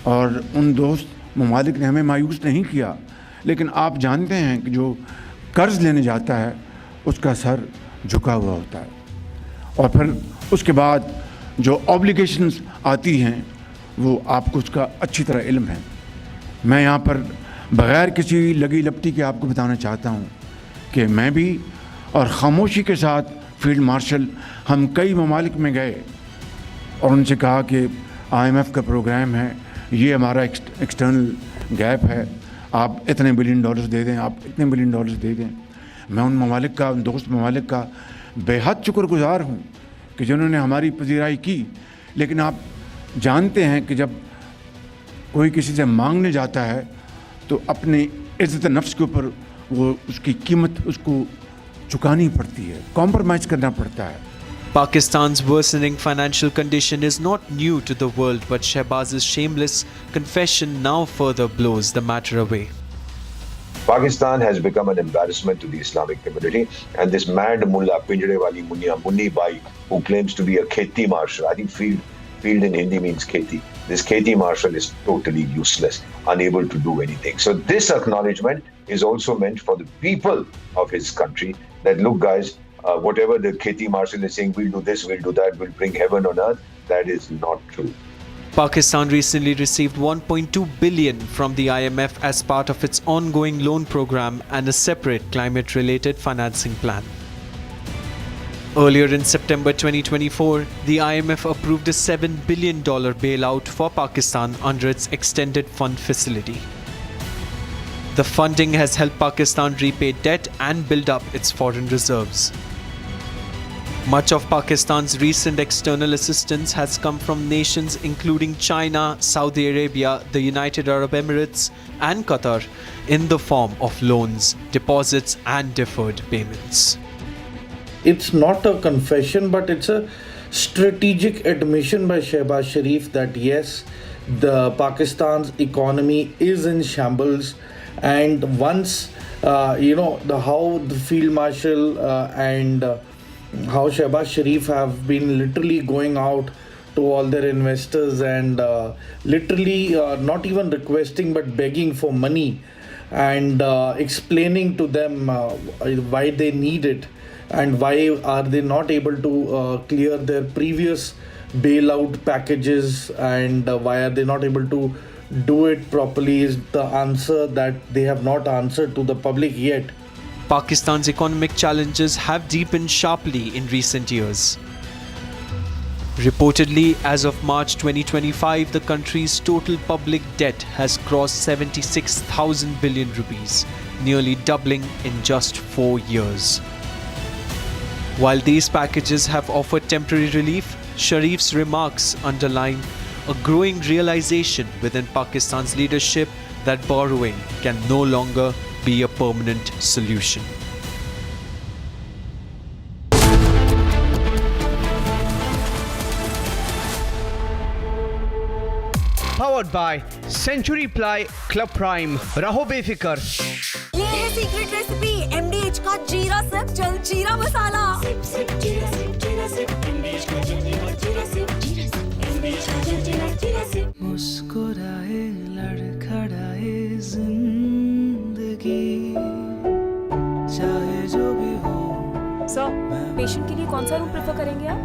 और उन दोस्त ममालिक ने हमें मायूस नहीं किया। लेकिन आप जानते हैं कि जो कर्ज़ लेने जाता है उसका सर झुका हुआ होता है, और फिर उसके बाद जो ऑब्लिगेशंस आती हैं वो आपको उसका अच्छी तरह इल्म है। मैं यहाँ पर बग़ैर किसी लगी लपटी के आपको बताना चाहता हूँ कि मैं भी और ख़ामोशी के साथ फील्ड मार्शल हम कई ममालिक में गए और उनसे कहा कि IMF का प्रोग्राम है, ये हमारा एक्सटर्नल गैप है, आप इतने बिलियन डॉलर्स दे दें, आप इतने बिलियन डॉलर्स दे दें। मैं उन ममालिक का, उन दोस्त ममालिक का बेहद शुक्रगुज़ार हूँ कि जिन्होंने हमारी पजीराई की। लेकिन आप जानते हैं कि जब कोई किसी से मांगने जाता है तो अपनी इज़्ज़त नफ्स के ऊपर वो उसकी कीमत उसको चुकानी पड़ती है, कॉम्प्रोमाइज़ करना पड़ता है। Pakistan's worsening financial condition is not new to the world, but Shehbaz's shameless confession now further blows the matter away. Pakistan has become an embarrassment to the Islamic community, and this mad mullah Pinjrewali Munni Bai, who claims to be a Kheti marshal, I think field in Hindi means Kheti. This Kheti marshal is totally useless, unable to do anything. So this acknowledgement is also meant for the people of his country that, look guys, whatever the Kheti marshal is saying, we'll do this, we'll do that, we'll bring heaven on earth, that is not true. Pakistan recently received 1.2 billion from the IMF as part of its ongoing loan program and a separate climate-related financing plan. Earlier in September 2024, the IMF approved a $7 billion bailout for Pakistan under its Extended Fund Facility. The funding has helped Pakistan repay debt and build up its foreign reserves. Much of Pakistan's recent external assistance has come from nations including China, Saudi Arabia, the United Arab Emirates, and Qatar in the form of loans, deposits, and deferred payments. It's not a confession, but it's a strategic admission by Shehbaz Sharif that yes, the Pakistan's economy is in shambles, and once how the Field Marshal and how Shehbaz Sharif have been literally going out to all their investors and literally not even requesting but begging for money and explaining to them why they need it. And why are they not able to clear their previous bailout packages, and why are they not able to do it properly is the answer that they have not answered to the public yet. Pakistan's economic challenges have deepened sharply in recent years. Reportedly, as of March 2025, the country's total public debt has crossed 76,000 billion rupees, nearly doubling in just 4 years. While these packages have offered temporary relief, Sharif's remarks underline a growing realization within Pakistan's leadership that borrowing can no longer be a permanent solution. Powered by Century Ply Club Prime. Raho befikar. ये है secret recipe MDH का जीरा SIP जल जीरा मसाला। SIP जीरा SIP MDH का जल जीरा सिप MDH का जल जीरा सिप। मुस्कुराए लड़खड़ाए जिंदगी चाहे जो भी हो। सर, पेशेंट के लिए कौन सा रूम प्रेफर करेंगे आप?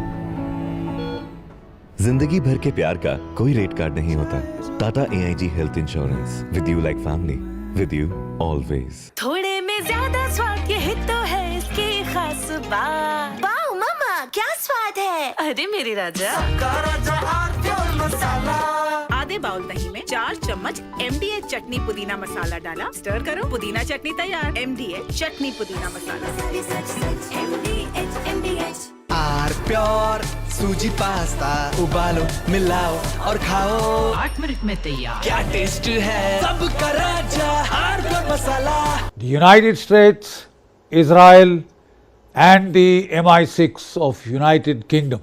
जिंदगी भर के प्यार का कोई रेट कार्ड नहीं होता। Tata AIG health insurance, with you like family, with you always. थोड़े में ज्यादा स्वाद, यही तो है इसकी खास बात। वाओ मामा, क्या स्वाद है? अरे मेरे राजा, आधे बाउल दही में 4 चम्मच MDH चटनी पुदीना मसाला डाला, स्टर करो, पुदीना चटनी तैयार। MDH चटनी पुदीना मसाला। MDH are pure suji pasta, उबालो मिलाओ और खाओ, 8 मिनट में तैयार। क्या टेस्ट है, सबका राजा R pure masala. The United States, Israel, and the MI6 of United Kingdom,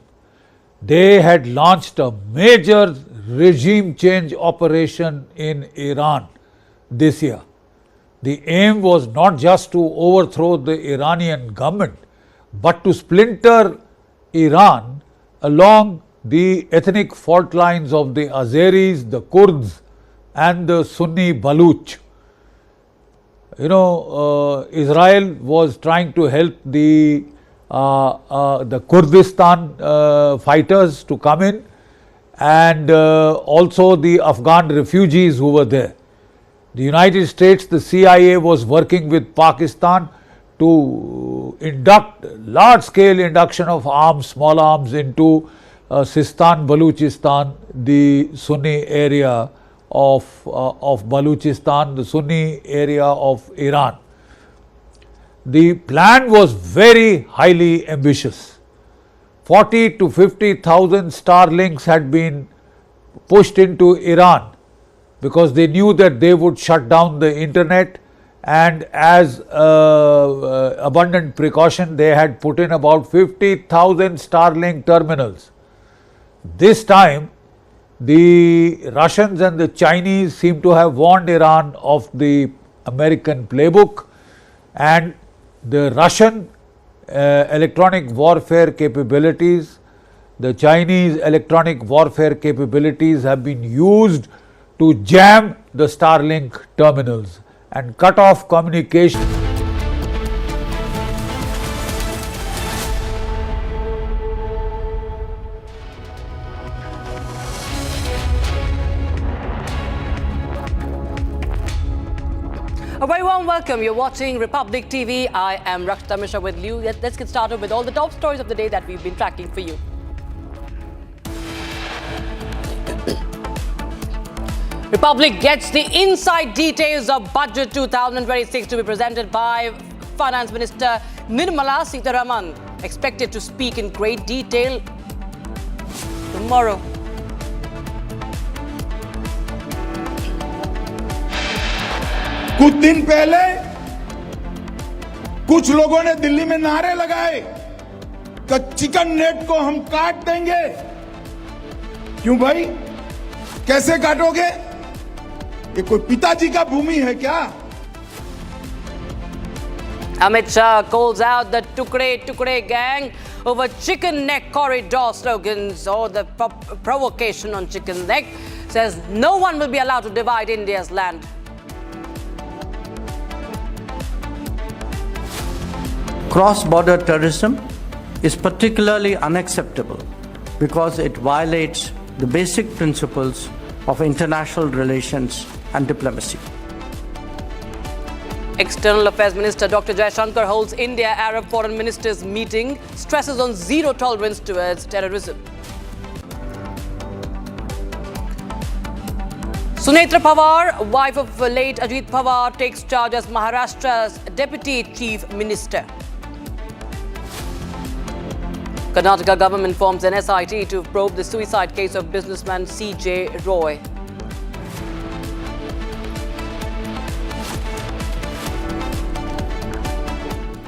they had launched a major regime change operation in Iran this year. The aim was not just to overthrow the Iranian government, but to splinter Iran along the ethnic fault lines of the Azeris, the Kurds, and the Sunni Baloch. Israel was trying to help the Kurdistan fighters to come in, and also the Afghan refugees who were there. The United States, the CIA was working with Pakistan to induct large-scale induction of arms, small arms into Sistan, Baluchistan, the Sunni area of Baluchistan, the Sunni area of Iran. The plan was very highly ambitious. 40 to 50,000 Starlinks had been pushed into Iran because they knew that they would shut down the internet, and as abundant precaution they had put in about 50,000 Starlink terminals. This time the Russians and the Chinese seem to have warned Iran of the American playbook, and the Russian electronic warfare capabilities, the Chinese electronic warfare capabilities have been used to jam the Starlink terminals and cut off communication. A very warm welcome. You're watching Republic TV. I am Rakshita Mishra with you. Let's get started with all the top stories of the day that we've been tracking for you. Republic gets the inside details of Budget 2026 to be presented by Finance Minister Nirmala Sitharaman, expected to speak in great detail tomorrow. कुछ दिन पहले कुछ लोगों ने दिल्ली में नारे लगाए कि चिकन नेट को हम काट देंगे। क्यों भाई, कैसे काटोगे? ये कोई पिताजी का भूमि है क्या? Amit Shah calls out the Tukde gang over chicken neck corridor slogans or the provocation on chicken neck. Says no one will be allowed to divide India's land. Cross-border terrorism is particularly unacceptable because it violates the basic principles of international relations and diplomacy. External Affairs Minister Dr. Jaishankar holds India-Arab Foreign Ministers meeting, stresses on zero tolerance towards terrorism. Sunetra Pawar, wife of late Ajit Pawar, takes charge as Maharashtra's Deputy Chief Minister. Karnataka government forms an SIT to probe the suicide case of businessman C.J. Roy.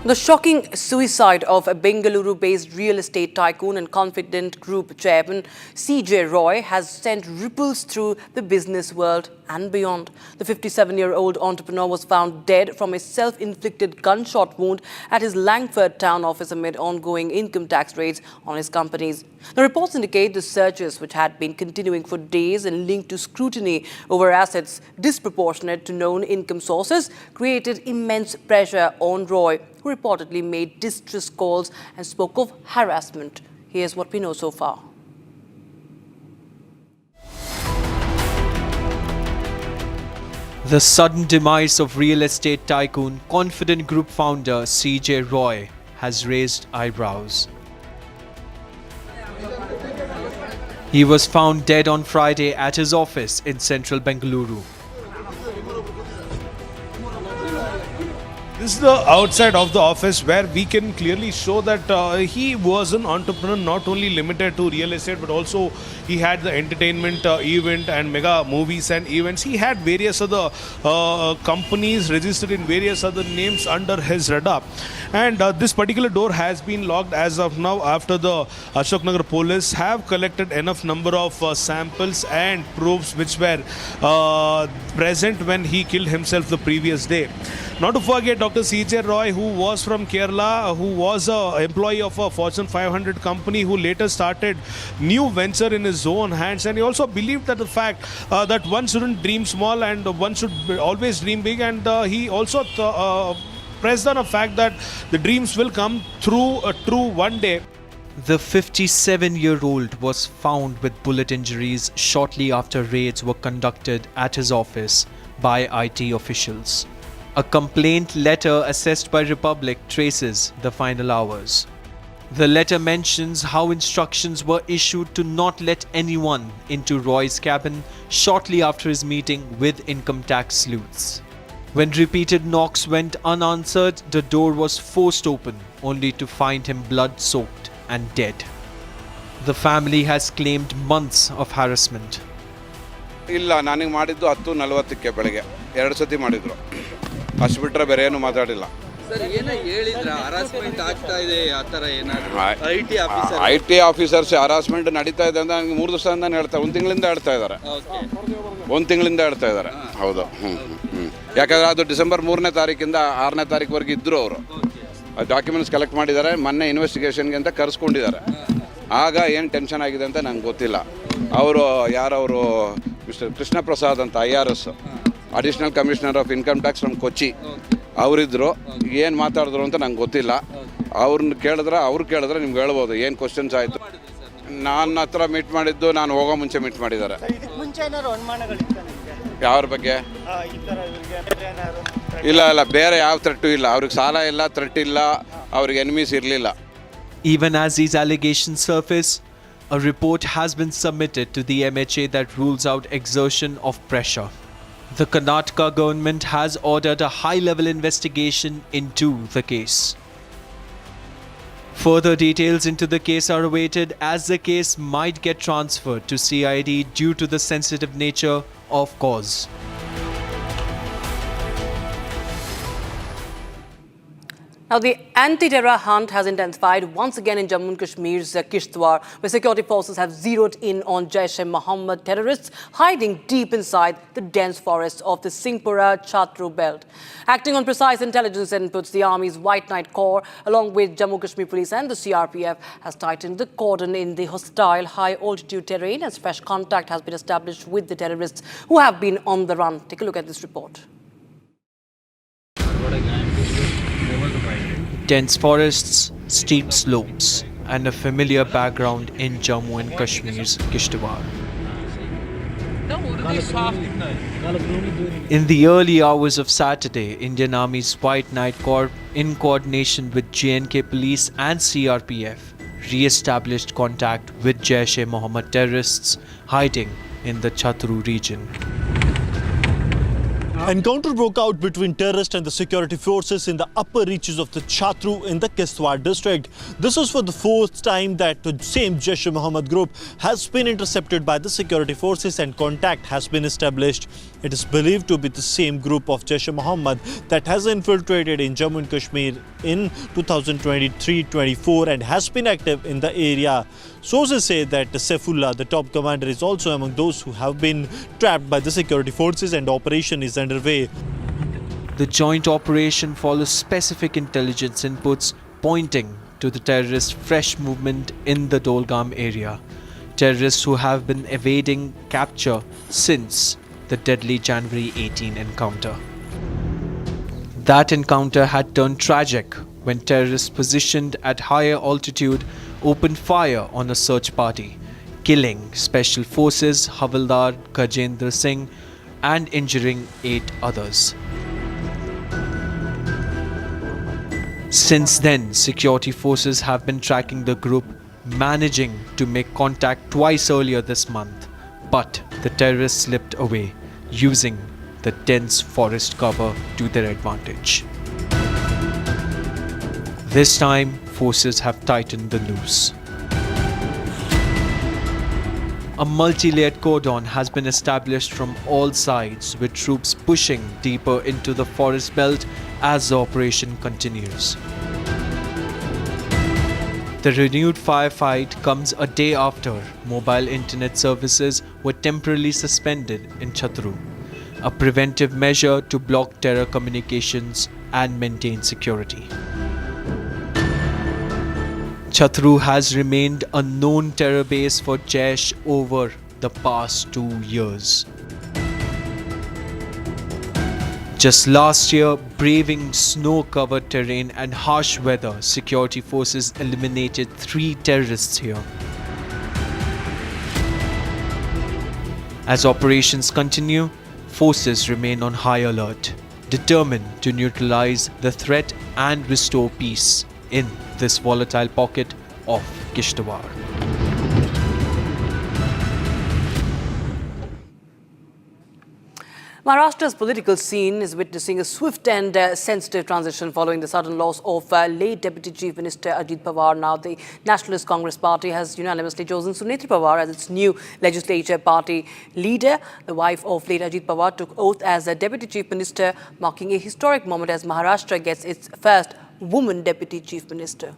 The shocking suicide of a Bengaluru-based real estate tycoon and Confident Group chairman C.J. Roy has sent ripples through the business world and beyond. The 57-year-old entrepreneur was found dead from a self-inflicted gunshot wound at his Langford town office amid ongoing income tax raids on his companies. The reports indicate the searches, which had been continuing for days and linked to scrutiny over assets disproportionate to known income sources, created immense pressure on Roy, who reportedly made distress calls and spoke of harassment. Here's what we know so far. The sudden demise of real estate tycoon, Confident Group founder C.J. Roy has raised eyebrows. He was found dead on Friday at his office in central Bengaluru. This is the outside of the office where we can clearly show that he was an entrepreneur, not only limited to real estate, but also he had the entertainment event and mega movies and events. He had various other companies registered in various other names under his radar. And this particular door has been locked as of now after the Ashoknagar police have collected enough number of samples and proofs which were present when he killed himself the previous day. Not to forget Dr. C.J. Roy, who was from Kerala, who was an employee of a Fortune 500 company, who later started new venture in his own hands. And he also believed that the fact that one shouldn't dream small and one should always dream big. And he also pressed on a fact that the dreams will come true one day. The 57-year-old was found with bullet injuries shortly after raids were conducted at his office by IT officials. A complaint letter assessed by Republic traces the final hours. The letter mentions how instructions were issued to not let anyone into Roy's cabin shortly after his meeting with income tax sleuths. When repeated knocks went unanswered, the door was forced open, only to find him blood-soaked and dead. The family has claimed months of harassment. ಇಲ್ಲ ನನಗೆ ಮಾಡಿದ್ದು 10:40ಕ್ಕೆ ಬೆಳಗ್ಗೆ 2 ಸತಿ ಮಾಡಿದ್ರು ಅಷ್ಟು ಬಿಟ್ಟರೆ ಬೇರೆ ಏನು ಮಾತಾಡಿಲ್ಲ ಸರ್ ಏನೋ ಹೇಳಿದ್ರ ಹರಾಸ್ಮೆಂಟ್ ಆಗ್ತಾ ಇದೆ ಆ ಥರ ಏನಾದರೂ ಐಟಿ ಆಫೀಸರ್ಸ್ ಹರಾಸ್ಮೆಂಟ್ ನಡೀತಾ ಇದೆ ಅಂತ ನನಗೆ 3 ದಿವಸದಿಂದ ಹೇಳ್ತಾರೆ 1 ತಿಂಗಳಿಂದ ಹೇಳ್ತಾ ಇದ್ದಾರೆ 1 ತಿಂಗಳಿಂದ ಹೇಳ್ತಾ ಇದ್ದಾರೆ ಹೌದು ಯಾಕಂದರೆ ಅದು ಡಿಸೆಂಬರ್ 3ನೇ ತಾರೀಕಿಂದ 6ನೇ ತಾರೀಕುವರೆಗೆ ಇದ್ದರು ಅವರು ಡಾಕ್ಯುಮೆಂಟ್ಸ್ ಕಲೆಕ್ಟ್ ಮಾಡಿದ್ದಾರೆ ಮೊನ್ನೆ ಇನ್ವೆಸ್ಟಿಗೇಷನ್ಗೆ ಅಂತ ಕರೆಸ್ಕೊಂಡಿದ್ದಾರೆ ಆಗ ಏನು ಟೆನ್ಷನ್ ಆಗಿದೆ ಅಂತ ನಂಗೆ ಗೊತ್ತಿಲ್ಲ ಅವರು ಯಾರವರು ಮಿಸ್ಟರ್ ಕೃಷ್ಣ ಪ್ರಸಾದ್ ಅಂತ IRS additional commissioner of income tax from Kochi ಅವರಿದ್ದರು ಏನು ಮಾತಾಡಿದ್ರು ಅಂತ ನಂಗೆ ಗೊತ್ತಿಲ್ಲ ಅವ್ರು ಕೇಳಿದ್ರೆ ನಿಮ್ಗೆ ಹೇಳ್ಬೋದು ಏನು ಕ್ವಶನ್ಸ್ ಆಯಿತು ನನ್ನ ಹತ್ರ ಮೀಟ್ ಮಾಡಿದ್ದು ನಾನು ಹೋಗೋ ಮುಂಚೆ ಮೀಟ್ ಮಾಡಿದ್ದಾರೆ ಯಾವ್ರ ಬಗ್ಗೆ ಇಲ್ಲ ಬೇರೆ ಯಾವ ಥ್ರೆಟ್ಟು ಇಲ್ಲ, ಅವ್ರಿಗೆ ಸಾಲ ಇಲ್ಲ, ಥ್ರೆಟ್ ಇಲ್ಲ, ಅವ್ರಿಗೆ ಎನಿಮೀಸ್ ಇರಲಿಲ್ಲ. Even as these allegations surface, a report has been submitted to the MHA that rules out exertion of pressure. The Karnataka government has ordered a high-level investigation into the case. Further details into the case are awaited, as the case might get transferred to CID due to the sensitive nature of cause. Now, the anti-terror hunt has intensified once again in Jammu and Kashmir's Kishtwar, where security forces have zeroed in on Jaish-e-Mohammed terrorists hiding deep inside the dense forests of the Singhpura-Chatru belt. Acting on precise intelligence inputs, the Army's White Knight Corps, along with Jammu Kashmir Police and the CRPF, has tightened the cordon in the hostile high-altitude terrain as fresh contact has been established with the terrorists who have been on the run. Take a look at this report. Dense forests, steep slopes, and a familiar background in Jammu and Kashmir's Kishtwar. In the early hours of Saturday, Indian Army's White Knight Corps, in coordination with JNK Police and CRPF, re-established contact with Jaish-e-Mohammed terrorists hiding in the Chatru region. Encounter broke out between terrorists and the security forces in the upper reaches of the Chatru in the Kishtwar district. This was for the fourth time that the same Jaish-e-Mohammed group has been intercepted by the security forces and contact has been established. It is believed to be the same group of Jaish-e-Mohammed that has infiltrated in Jammu and Kashmir in 2023-24 and has been active in the area. Sources say that Saifullah, the top commander, is also among those who have been trapped by the security forces and operation is underway. The joint operation follows specific intelligence inputs pointing to the terrorist fresh movement in the Dolgam area. Terrorists who have been evading capture since the deadly January 18 encounter. That encounter had turned tragic when terrorists positioned at higher altitude opened fire on a search party, killing Special Forces Havildar Gajendra Singh and injuring 8 others. Since then, security forces have been tracking the group, managing to make contact twice earlier this month, but the terrorists slipped away, using the dense forest cover to their advantage. This time, forces have tightened the noose. A multi-layered cordon has been established from all sides, with troops pushing deeper into the forest belt as the operation continues. The renewed firefight comes a day after mobile internet services were temporarily suspended in Chatru, a preventive measure to block terror communications and maintain security. Chatru has remained a known terror base for Jaish over the past 2 years. Just last year, braving snow-covered terrain and harsh weather, security forces eliminated 3 terrorists here. As operations continue, forces remain on high alert, determined to neutralize the threat and restore peace in this volatile pocket of Kishtwar. Maharashtra's political scene is witnessing a swift and sensitive transition following the sudden loss of late Deputy Chief Minister Ajit Pawar. Now, the Nationalist Congress Party has unanimously chosen Sunetra Pawar as its new legislature party leader. The wife of late Ajit Pawar took oath as a Deputy Chief Minister, marking a historic moment as Maharashtra gets its first woman Deputy Chief Minister.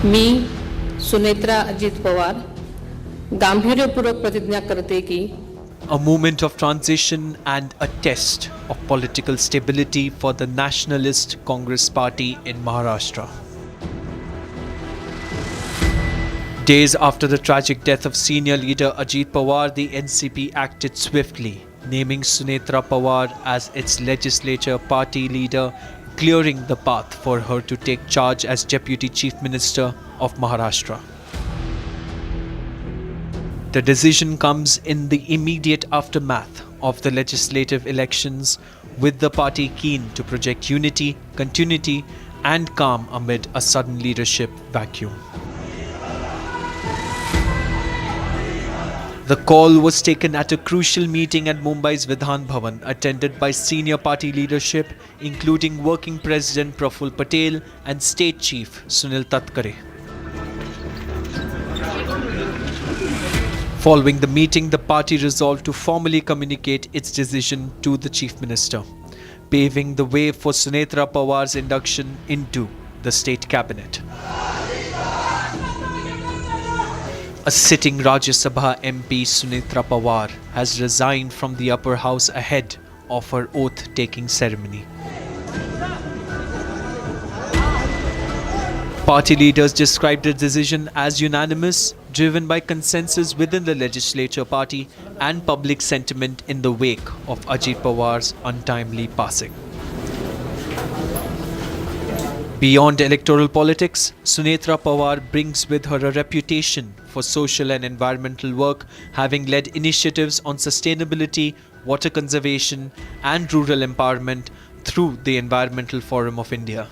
मी सुनेत्रा अजित पवार गांभीर्यपूर्वक प्रतिज्ञा करते की A moment of transition and a test of political stability for the Nationalist Congress Party in Maharashtra. Days after the tragic death of senior leader Ajit Pawar, the NCP acted swiftly, naming Sunetra Pawar as its legislature party leader, clearing the path for her to take charge as Deputy Chief Minister of Maharashtra. The decision comes in the immediate aftermath of the legislative elections, with the party keen to project unity, continuity, and calm amid a sudden leadership vacuum. The call was taken at a crucial meeting at Mumbai's Vidhan Bhavan, attended by senior party leadership, including Working President Praful Patel and State Chief Sunil Tatkare. Following the meeting, the party resolved to formally communicate its decision to the Chief Minister, paving the way for Sunetra Pawar's induction into the state cabinet. A sitting Rajya Sabha MP Sunetra Pawar has resigned from the upper house ahead of her oath-taking ceremony. Party leaders described the decision as unanimous, driven by consensus within the legislature party and public sentiment in the wake of Ajit Pawar's untimely passing. Beyond electoral politics, Sunetra Pawar brings with her a reputation for social and environmental work, having led initiatives on sustainability, water conservation, and rural empowerment through the Environmental Forum of India.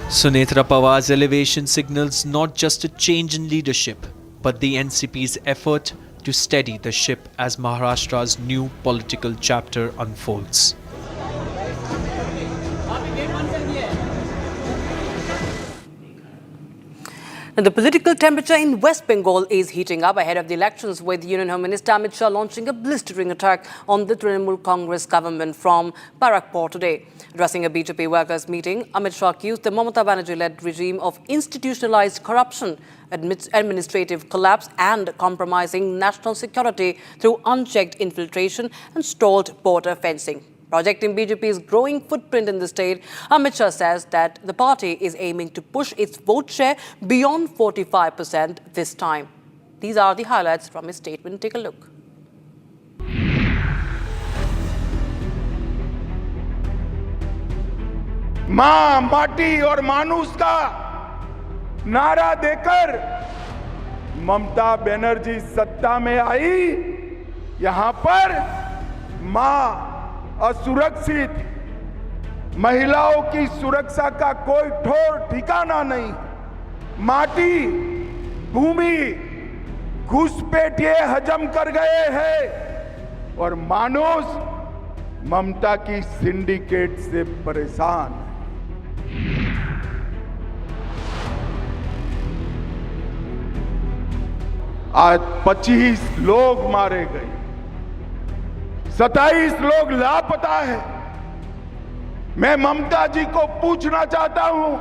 Sunetra Pawar's elevation signals not just a change in leadership, but the NCP's effort to steady the ship as Maharashtra's new political chapter unfolds. Now, the political temperature in West Bengal is heating up ahead of the elections, with Union Home Minister Amit Shah launching a blistering attack on the Trinamool Congress government from Barakpur today. Addressing a BJP workers' meeting, Amit Shah accused the Mamata Banerjee-led regime of institutionalized corruption, administrative collapse and compromising national security through unchecked infiltration and stalled border fencing. Projecting BJP's growing footprint in the state, Amit Shah says that the party is aiming to push its vote share beyond 45% this time. These are the highlights from his statement. Take a look. मां, माटी और मानुष का नारा देकर ममता बनर्जी सत्ता में आई। यहां पर मां असुरक्षित, महिलाओं की सुरक्षा का कोई ठोर ठिकाना नहीं। माटी, भूमि घुसपैठिए हजम कर गए हैं और मानुष ममता की सिंडिकेट से परेशान। आज 25 लोग मारे गए, 27 लोग लापता है। मैं ममता जी को पूछना चाहता हूं,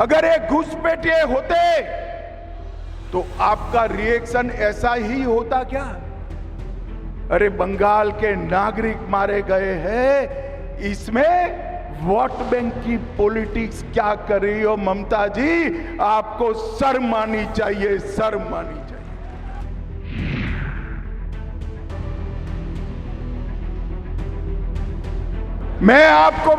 अगर ये घुसपैठिए होते तो आपका रिएक्शन ऐसा ही होता क्या? अरे बंगाल के नागरिक मारे गए हैं, इसमें वोट बैंक की पॉलिटिक्स क्या कर रही हो ममता जी? आपको शर्म आनी चाहिए, शर्म आनी चाहिए। मैं आपको